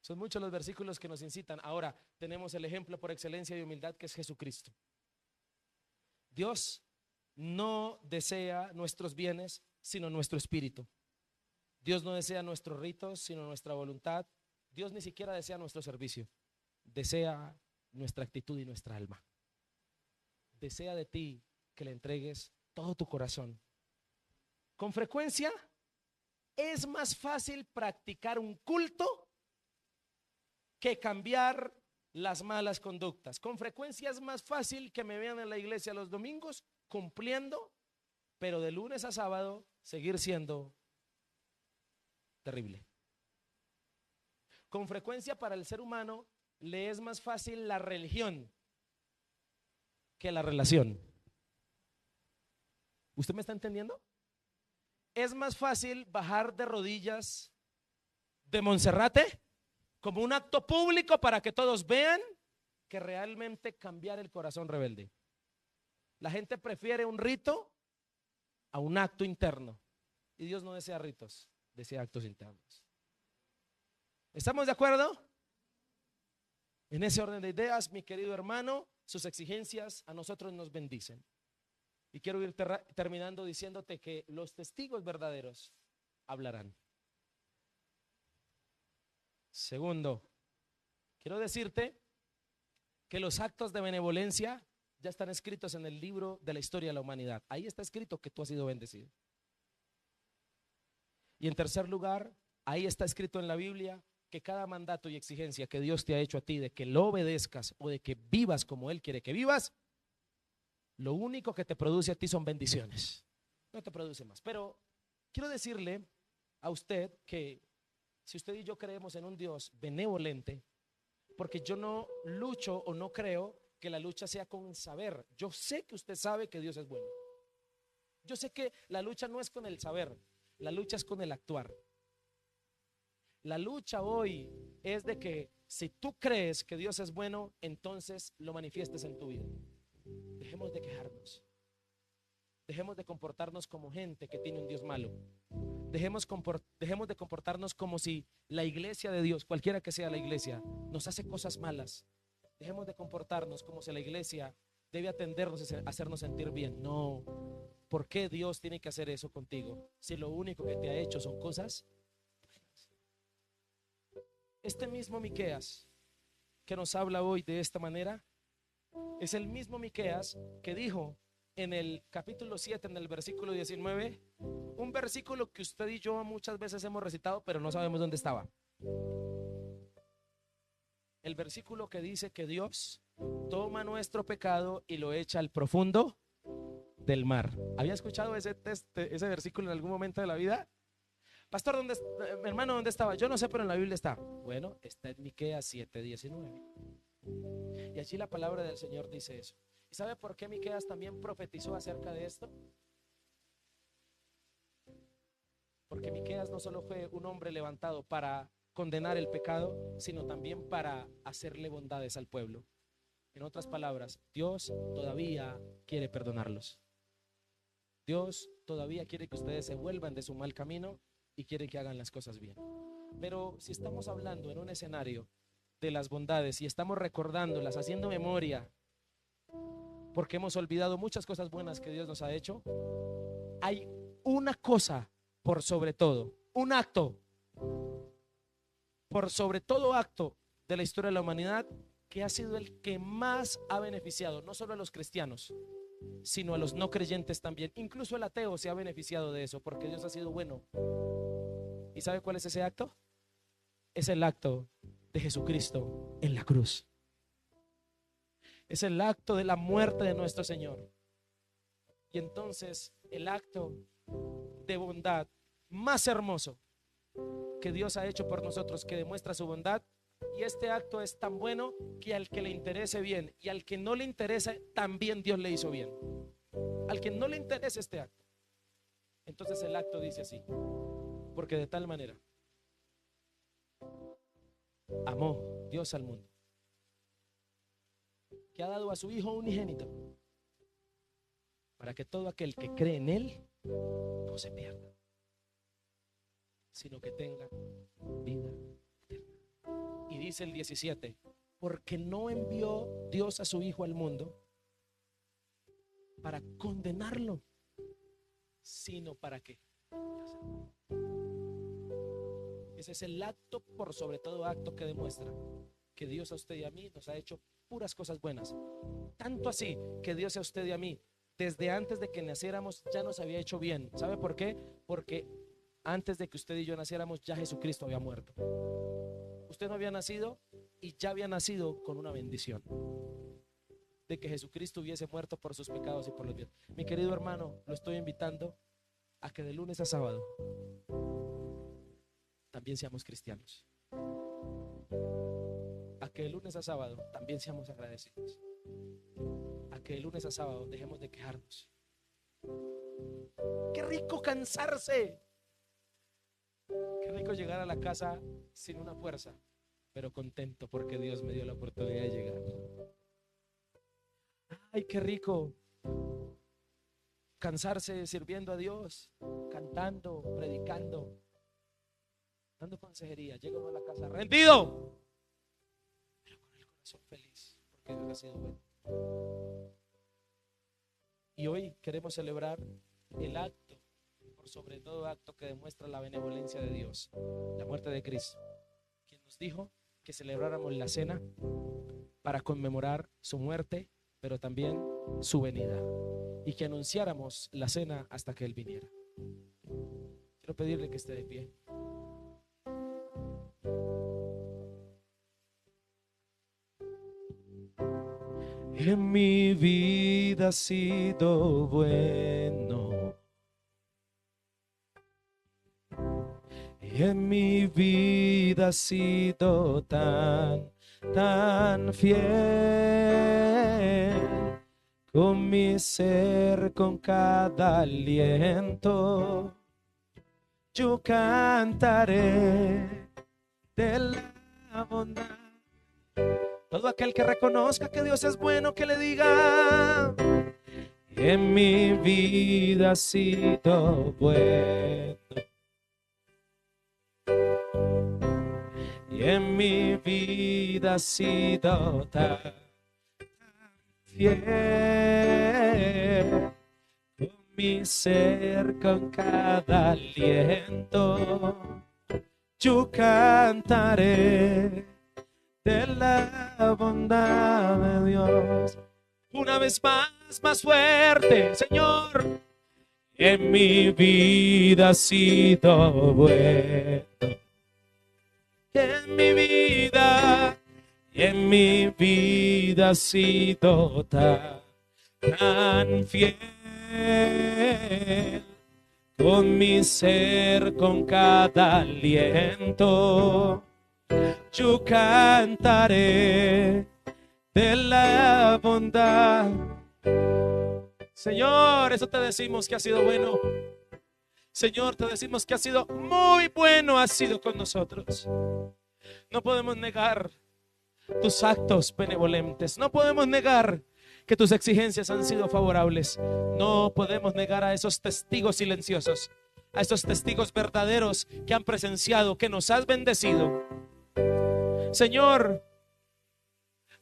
Son muchos los versículos que nos incitan. Ahora tenemos el ejemplo por excelencia de humildad, que es Jesucristo. Dios no desea nuestros bienes, sino nuestro espíritu. Dios no desea nuestros ritos, sino nuestra voluntad. Dios ni siquiera desea nuestro servicio. Desea nuestra actitud y nuestra alma. Desea de ti que le entregues todo tu corazón. Con frecuencia es más fácil practicar un culto que cambiar las malas conductas. Con frecuencia es más fácil que me vean en la iglesia los domingos cumpliendo, pero de lunes a sábado seguir siendo terrible. Con frecuencia para el ser humano le es más fácil la religión que la relación. ¿Usted me está entendiendo? Es más fácil bajar de rodillas de Monserrate como un acto público para que todos vean que realmente cambiar el corazón rebelde. La gente prefiere un rito a un acto interno. Y Dios no desea ritos, desea actos internos. ¿Estamos de acuerdo? En ese orden de ideas, mi querido hermano, sus exigencias a nosotros nos bendicen. Y quiero ir terminando diciéndote que los testigos verdaderos hablarán. Segundo, quiero decirte que los actos de benevolencia ya están escritos en el libro de la historia de la humanidad. Ahí está escrito que tú has sido bendecido. Y en tercer lugar, ahí está escrito en la Biblia que cada mandato y exigencia que Dios te ha hecho a ti de que lo obedezcas o de que vivas como Él quiere que vivas, lo único que te produce a ti son bendiciones. No te produce más. Pero quiero decirle a usted que si usted y yo creemos en un Dios benevolente, porque yo no lucho o no creo que la lucha sea con saber. Yo sé que usted sabe que Dios es bueno. Yo sé que la lucha no es con el saber, la lucha es con el actuar. La lucha hoy es de que si tú crees que Dios es bueno, entonces lo manifiestes en tu vida. Dejemos de quejarnos. Dejemos de comportarnos como gente que tiene un Dios malo. Dejemos de comportarnos como si la iglesia de Dios, cualquiera que sea la iglesia, nos hace cosas malas. Dejemos de comportarnos como si la iglesia debe atendernos y hacernos sentir bien. No. ¿Por qué Dios tiene que hacer eso contigo si lo único que te ha hecho son cosas buenas? Este mismo Miqueas que nos habla hoy de esta manera es el mismo Miqueas que dijo en el capítulo 7, en el versículo 19, un versículo que usted y yo muchas veces hemos recitado, pero no sabemos dónde estaba. El versículo que dice que Dios toma nuestro pecado y lo echa al profundo del mar. ¿Había escuchado ese versículo en algún momento de la vida? Pastor, mi hermano, ¿dónde estaba? Yo no sé, pero en la Biblia está. Bueno, está en Miqueas 7:19. Y allí la palabra del Señor dice eso. ¿Y sabe por qué Miqueas también profetizó acerca de esto? Porque Miqueas no solo fue un hombre levantado para condenar el pecado, sino también para hacerle bondades al pueblo. En otras palabras, Dios todavía quiere perdonarlos. Dios todavía quiere que ustedes se vuelvan de su mal camino y quiere que hagan las cosas bien. Pero si estamos hablando en un escenario de las bondades y estamos recordándolas, haciendo memoria, porque hemos olvidado muchas cosas buenas que Dios nos ha hecho, hay una cosa por sobre todo, un acto por sobre todo acto de la historia de la humanidad que ha sido el que más ha beneficiado no solo a los cristianos, sino a los no creyentes también. Incluso el ateo se ha beneficiado de eso porque Dios ha sido bueno. ¿Y sabe cuál es ese acto? Es el acto de Jesucristo en la cruz. Es el acto de la muerte de nuestro Señor. Y entonces el acto de bondad más hermoso que Dios ha hecho por nosotros, que demuestra su bondad, y este acto es tan bueno que al que le interese bien y al que no le interese también Dios le hizo bien. Al que no le interese este acto, entonces el acto dice así: porque de tal manera amó Dios al mundo, que ha dado a su Hijo unigénito, para que todo aquel que cree en Él no se pierda, sino que tenga vida eterna. Y dice el 17, porque no envió Dios a su Hijo al mundo para condenarlo, sino para que. Ese es el acto por sobre todo acto que demuestra que Dios a usted y a mí nos ha hecho puras cosas buenas. Tanto así que Dios a usted y a mí, desde antes de que naciéramos, ya nos había hecho bien. ¿Sabe por qué? Porque antes de que usted y yo naciéramos, ya Jesucristo había muerto. Usted no había nacido y ya había nacido con una bendición de que Jesucristo hubiese muerto por sus pecados y por los míos. Mi querido hermano, lo estoy invitando a que de lunes a sábado también seamos cristianos, a que de lunes a sábado también seamos agradecidos, a que de lunes a sábado dejemos de quejarnos. Qué rico cansarse, qué rico llegar a la casa sin una fuerza, pero contento porque Dios me dio la oportunidad de llegar. Ay, qué rico cansarse sirviendo a Dios, cantando, predicando, dando consejería. Llega uno a la casa rendido, pero con el corazón feliz porque Dios ha sido bueno. Y hoy queremos celebrar el acto, por sobre todo acto que demuestra la benevolencia de Dios, la muerte de Cristo, quien nos dijo que celebráramos la cena para conmemorar su muerte, pero también su venida, y que anunciáramos la cena hasta que Él viniera. Quiero pedirle que esté de pie. En mi vida ha sido bueno, en mi vida ha sido tan fiel, con mi ser, con cada aliento, yo cantaré de la bondad. Todo aquel que reconozca que Dios es bueno, que le diga: en mi vida ha sido bueno, y en mi vida ha sido tan fiel, con mi ser, con cada aliento, yo cantaré de la bondad de Dios. Una vez más fuerte, Señor. En mi vida ha sido bueno, en mi vida, en mi vida ha sido tan fiel, con mi ser, con cada aliento, yo cantaré de la bondad. Señor, eso te decimos que ha sido bueno. Señor, te decimos que ha sido muy bueno, has sido con nosotros. No podemos negar tus actos benevolentes. No podemos negar que tus exigencias han sido favorables. No podemos negar a esos testigos silenciosos, a esos testigos verdaderos que han presenciado, que nos has bendecido. Señor,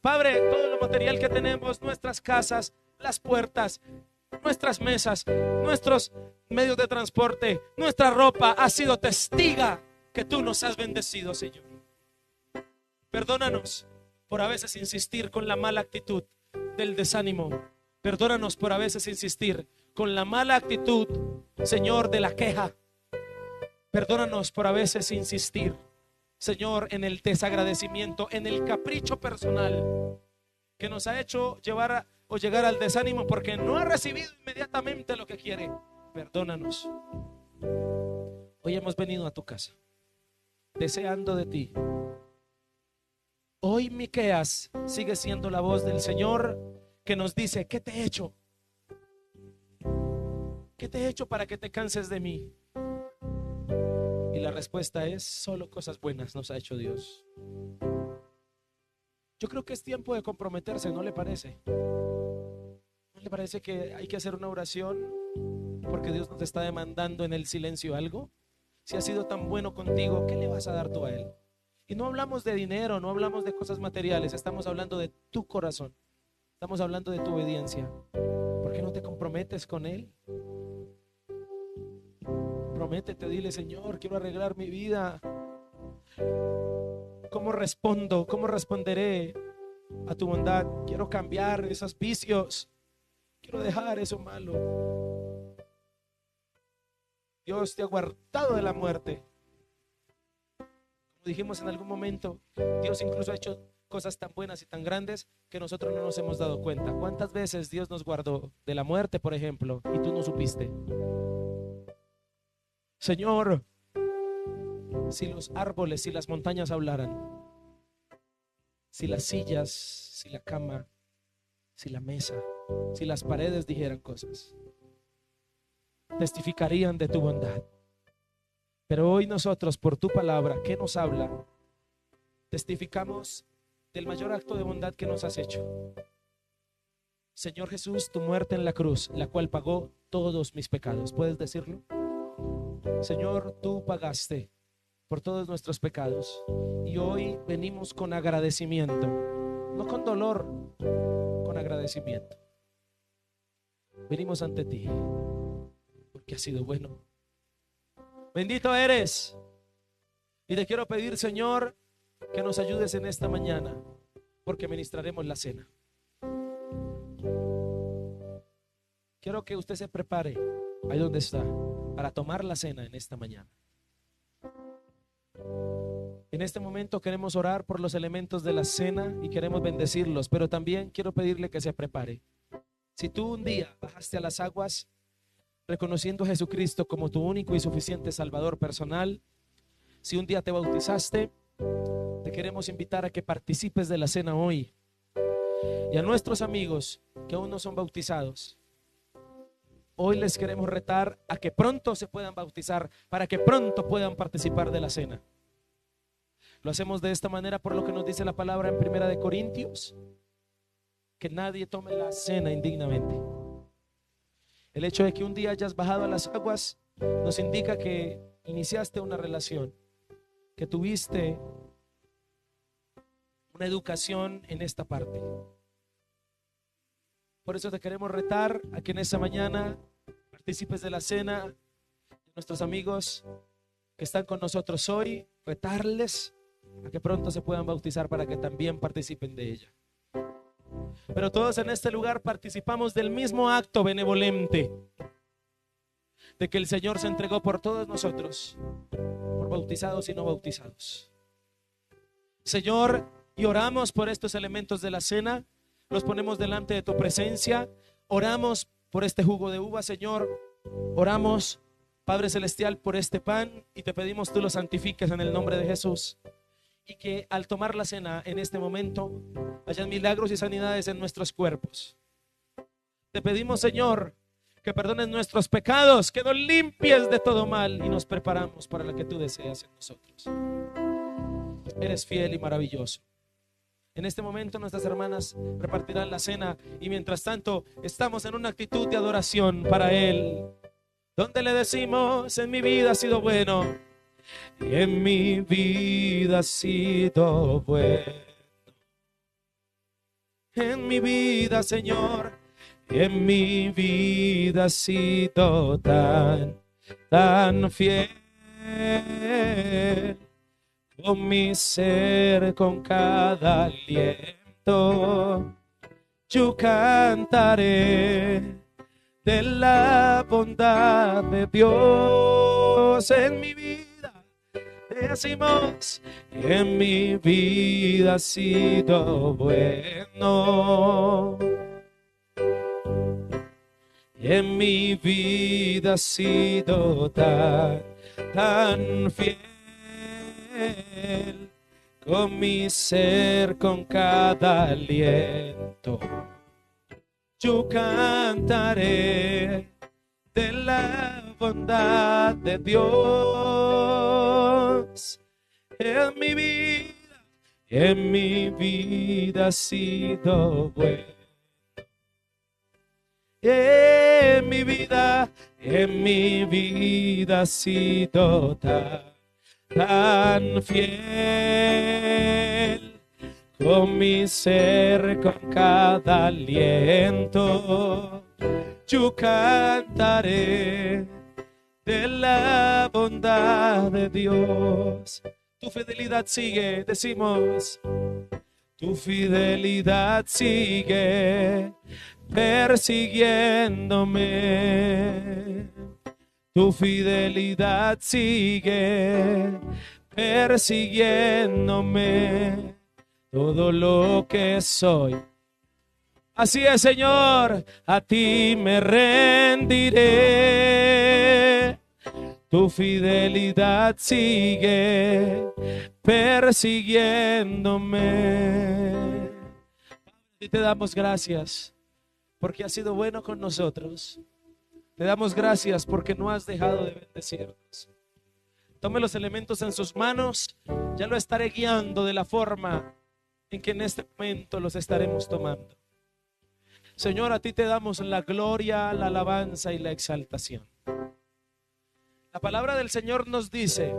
Padre, todo lo material que tenemos, nuestras casas, las puertas, nuestras mesas, nuestros medios de transporte, nuestra ropa, ha sido testiga que tú nos has bendecido, Señor. Perdónanos por a veces insistir con la mala actitud del desánimo. Perdónanos por a veces insistir con la mala actitud, Señor, de la queja. Perdónanos por a veces insistir, Señor, en el desagradecimiento, en el capricho personal que nos ha hecho llegar al desánimo porque no ha recibido inmediatamente lo que quiere. Perdónanos. Hoy hemos venido a tu casa deseando de ti. Hoy Miqueas sigue siendo la voz del Señor que nos dice: ¿qué te he hecho? ¿Qué te he hecho para que te canses de mí? Y la respuesta es: solo cosas buenas nos ha hecho Dios. Yo creo que es tiempo de comprometerse, ¿no le parece? ¿No le parece que hay que hacer una oración porque Dios nos está demandando en el silencio algo? Si ha sido tan bueno contigo, ¿qué le vas a dar tú a Él? Y no hablamos de dinero, no hablamos de cosas materiales, estamos hablando de tu corazón, estamos hablando de tu obediencia. ¿Por qué no te comprometes con Él? Prométete, dile: Señor, quiero arreglar mi vida. ¿Cómo respondo? ¿Cómo responderé a tu bondad? Quiero cambiar esos vicios, quiero dejar eso malo. Dios te ha guardado de la muerte. Como dijimos en algún momento, Dios incluso ha hecho cosas tan buenas y tan grandes que nosotros no nos hemos dado cuenta. ¿Cuántas veces Dios nos guardó de la muerte, por ejemplo, y tú no supiste? Señor, si los árboles, si las montañas hablaran, si las sillas, si la cama, si la mesa, si las paredes dijeran cosas, testificarían de tu bondad. Pero hoy nosotros, por tu palabra que nos habla, testificamos del mayor acto de bondad que nos has hecho. Señor Jesús, tu muerte en la cruz, la cual pagó todos mis pecados. ¿Puedes decirlo? Señor, tú pagaste por todos nuestros pecados y hoy venimos con agradecimiento, no con dolor, con agradecimiento. venimos ante ti, porque has sido bueno. Bendito eres. Y te quiero pedir, Señor, que nos ayudes en esta mañana, porque ministraremos la cena. Quiero que usted se prepare ahí donde está para tomar la cena en esta mañana. En este momento queremos orar por los elementos de la cena y queremos bendecirlos, pero también quiero pedirle que se prepare. Si tú un día bajaste a las aguas reconociendo a Jesucristo como tu único y suficiente Salvador personal, si un día te bautizaste, te queremos invitar a que participes de la cena hoy. Y a nuestros amigos que aún no son bautizados, hoy les queremos retar a que pronto se puedan bautizar para que pronto puedan participar de la cena. Lo hacemos de esta manera por lo que nos dice la palabra en 1 Corintios, que nadie tome la cena indignamente. El hecho de que un día hayas bajado a las aguas nos indica que iniciaste una relación, que tuviste una educación en esta parte. Por eso te queremos retar a que en esta mañana participes de la cena. Nuestros amigos que están con nosotros hoy, retarles a que pronto se puedan bautizar para que también participen de ella. Pero todos en este lugar participamos del mismo acto benevolente de que el Señor se entregó por todos nosotros, por bautizados y no bautizados. Señor, y oramos por estos elementos de la cena, los ponemos delante de tu presencia, oramos por este jugo de uva, Señor, oramos, Padre Celestial, por este pan y te pedimos tú lo santifiques en el nombre de Jesús. Y que al tomar la cena en este momento hayan milagros y sanidades en nuestros cuerpos. Te pedimos, Señor, que perdones nuestros pecados, que nos limpies de todo mal y nos preparamos para lo que tú deseas en nosotros. Eres fiel y maravilloso. En este momento nuestras hermanas repartirán la cena y mientras tanto estamos en una actitud de adoración para Él, donde le decimos: en mi vida ha sido bueno. Y en mi vida ha sido bueno. En mi vida, Señor, en mi vida ha sido tan fiel. Con mi ser, con cada aliento, yo cantaré de la bondad de Dios en mi vida. Decimos: en mi vida ha sido bueno. En mi vida ha sido tan fiel. Con mi ser, con cada aliento, yo cantaré de la bondad de Dios en mi vida ha sido bueno. En mi vida ha sido tan fiel. Con mi ser, con cada aliento, yo cantaré de la bondad de Dios. Tu fidelidad sigue, decimos, tu fidelidad sigue persiguiéndome. Tu fidelidad sigue persiguiéndome. Todo lo que soy. Así es, Señor, a ti me rendiré. Tu fidelidad sigue persiguiéndome. Y te damos gracias porque has sido bueno con nosotros. Te damos gracias porque no has dejado de bendecirnos. Tome los elementos en sus manos. Ya lo estaré guiando de la forma en que en este momento los estaremos tomando. Señor, a ti te damos la gloria, la alabanza y la exaltación. La palabra del Señor nos dice,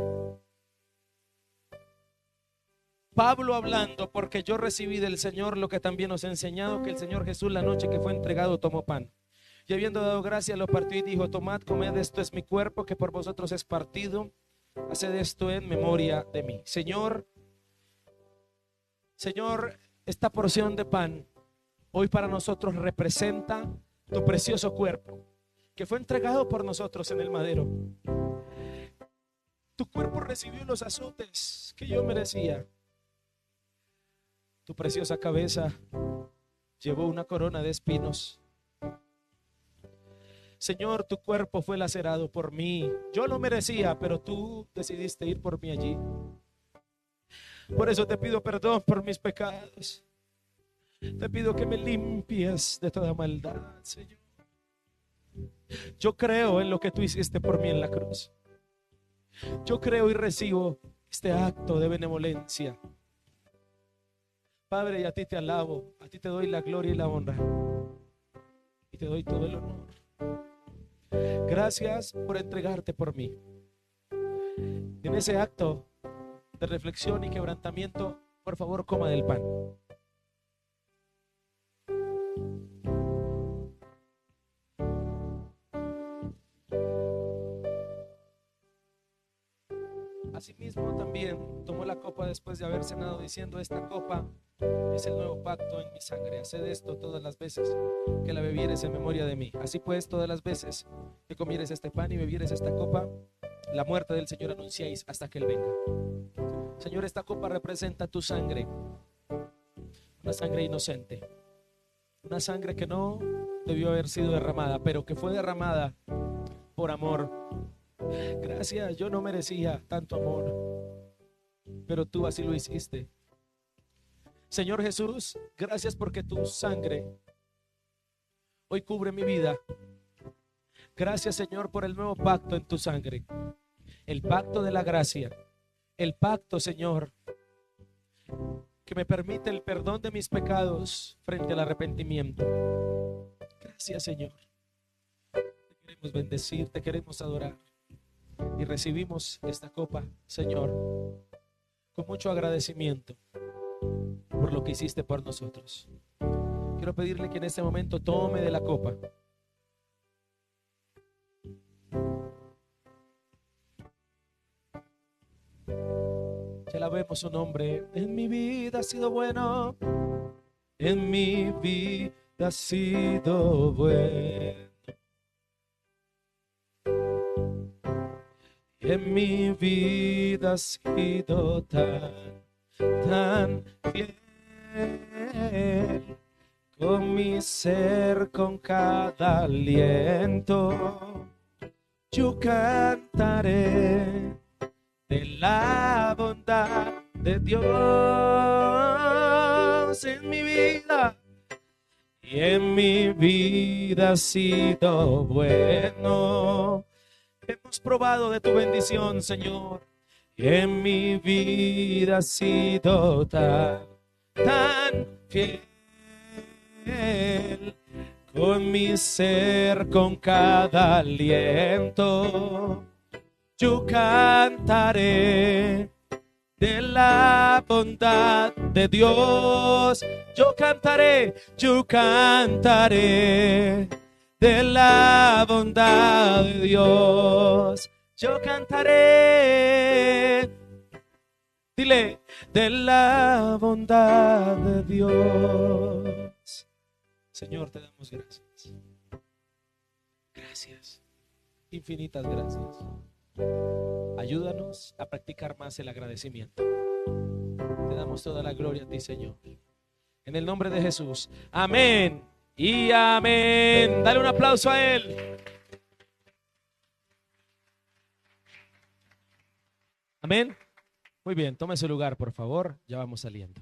Pablo hablando, porque yo recibí del Señor lo que también os he enseñado, que el Señor Jesús la noche que fue entregado tomó pan. Y habiendo dado gracias, lo partió y dijo: tomad, comed, esto es mi cuerpo que por vosotros es partido. Haced esto en memoria de mí. Señor, esta porción de pan hoy para nosotros representa tu precioso cuerpo que fue entregado por nosotros en el madero. Tu cuerpo recibió los azotes que yo merecía. Tu preciosa cabeza llevó una corona de espinos. Señor, tu cuerpo fue lacerado por mí. Yo lo merecía, pero tú decidiste ir por mí allí. Por eso te pido perdón por mis pecados. Te pido que me limpies de toda maldad, Señor. Yo creo en lo que tú hiciste por mí en la cruz. Yo creo y recibo este acto de benevolencia. Padre, y a ti te alabo, a ti te doy la gloria y la honra. Y te doy todo el honor. Gracias por entregarte por mí. En ese acto de reflexión y quebrantamiento, por favor, coma del pan. Asimismo también tomó la copa después de haber cenado, diciendo: esta copa es el nuevo pacto en mi sangre. Haced esto todas las veces que la bebieres en memoria de mí. Así pues, todas las veces que comieres este pan y bebieres esta copa, la muerte del Señor anunciáis hasta que Él venga. Señor, esta copa representa tu sangre, una sangre inocente, una sangre que no debió haber sido derramada, pero que fue derramada por amor. Gracias, yo no merecía tanto amor, pero tú así lo hiciste. Señor Jesús, gracias porque tu sangre hoy cubre mi vida. Gracias, Señor, por el nuevo pacto en tu sangre, el pacto de la gracia, el pacto, Señor, que me permite el perdón de mis pecados frente al arrepentimiento. Gracias, Señor. Te queremos bendecir, te queremos adorar. Y recibimos esta copa, Señor, con mucho agradecimiento por lo que hiciste por nosotros. Quiero pedirle que en este momento tome de la copa. Que alabemos su nombre. En mi vida ha sido bueno, en mi vida ha sido bueno. En mi vida has sido tan fiel, con mi ser, con cada aliento. Yo cantaré de la bondad de Dios en mi vida. Y en mi vida ha sido bueno. Hemos probado de tu bendición, Señor. Y en mi vida ha sido tan fiel. Con mi ser, con cada aliento, yo cantaré de la bondad de Dios. Yo cantaré de la bondad de Dios. Yo cantaré, dile, de la bondad de Dios. Señor, te damos gracias. Gracias, infinitas gracias. Ayúdanos a practicar más el agradecimiento. Te damos toda la gloria a ti, Señor. En el nombre de Jesús. Amén y amén. Dale un aplauso a Él. Amén. Muy bien, tome su lugar, por favor. Ya vamos saliendo.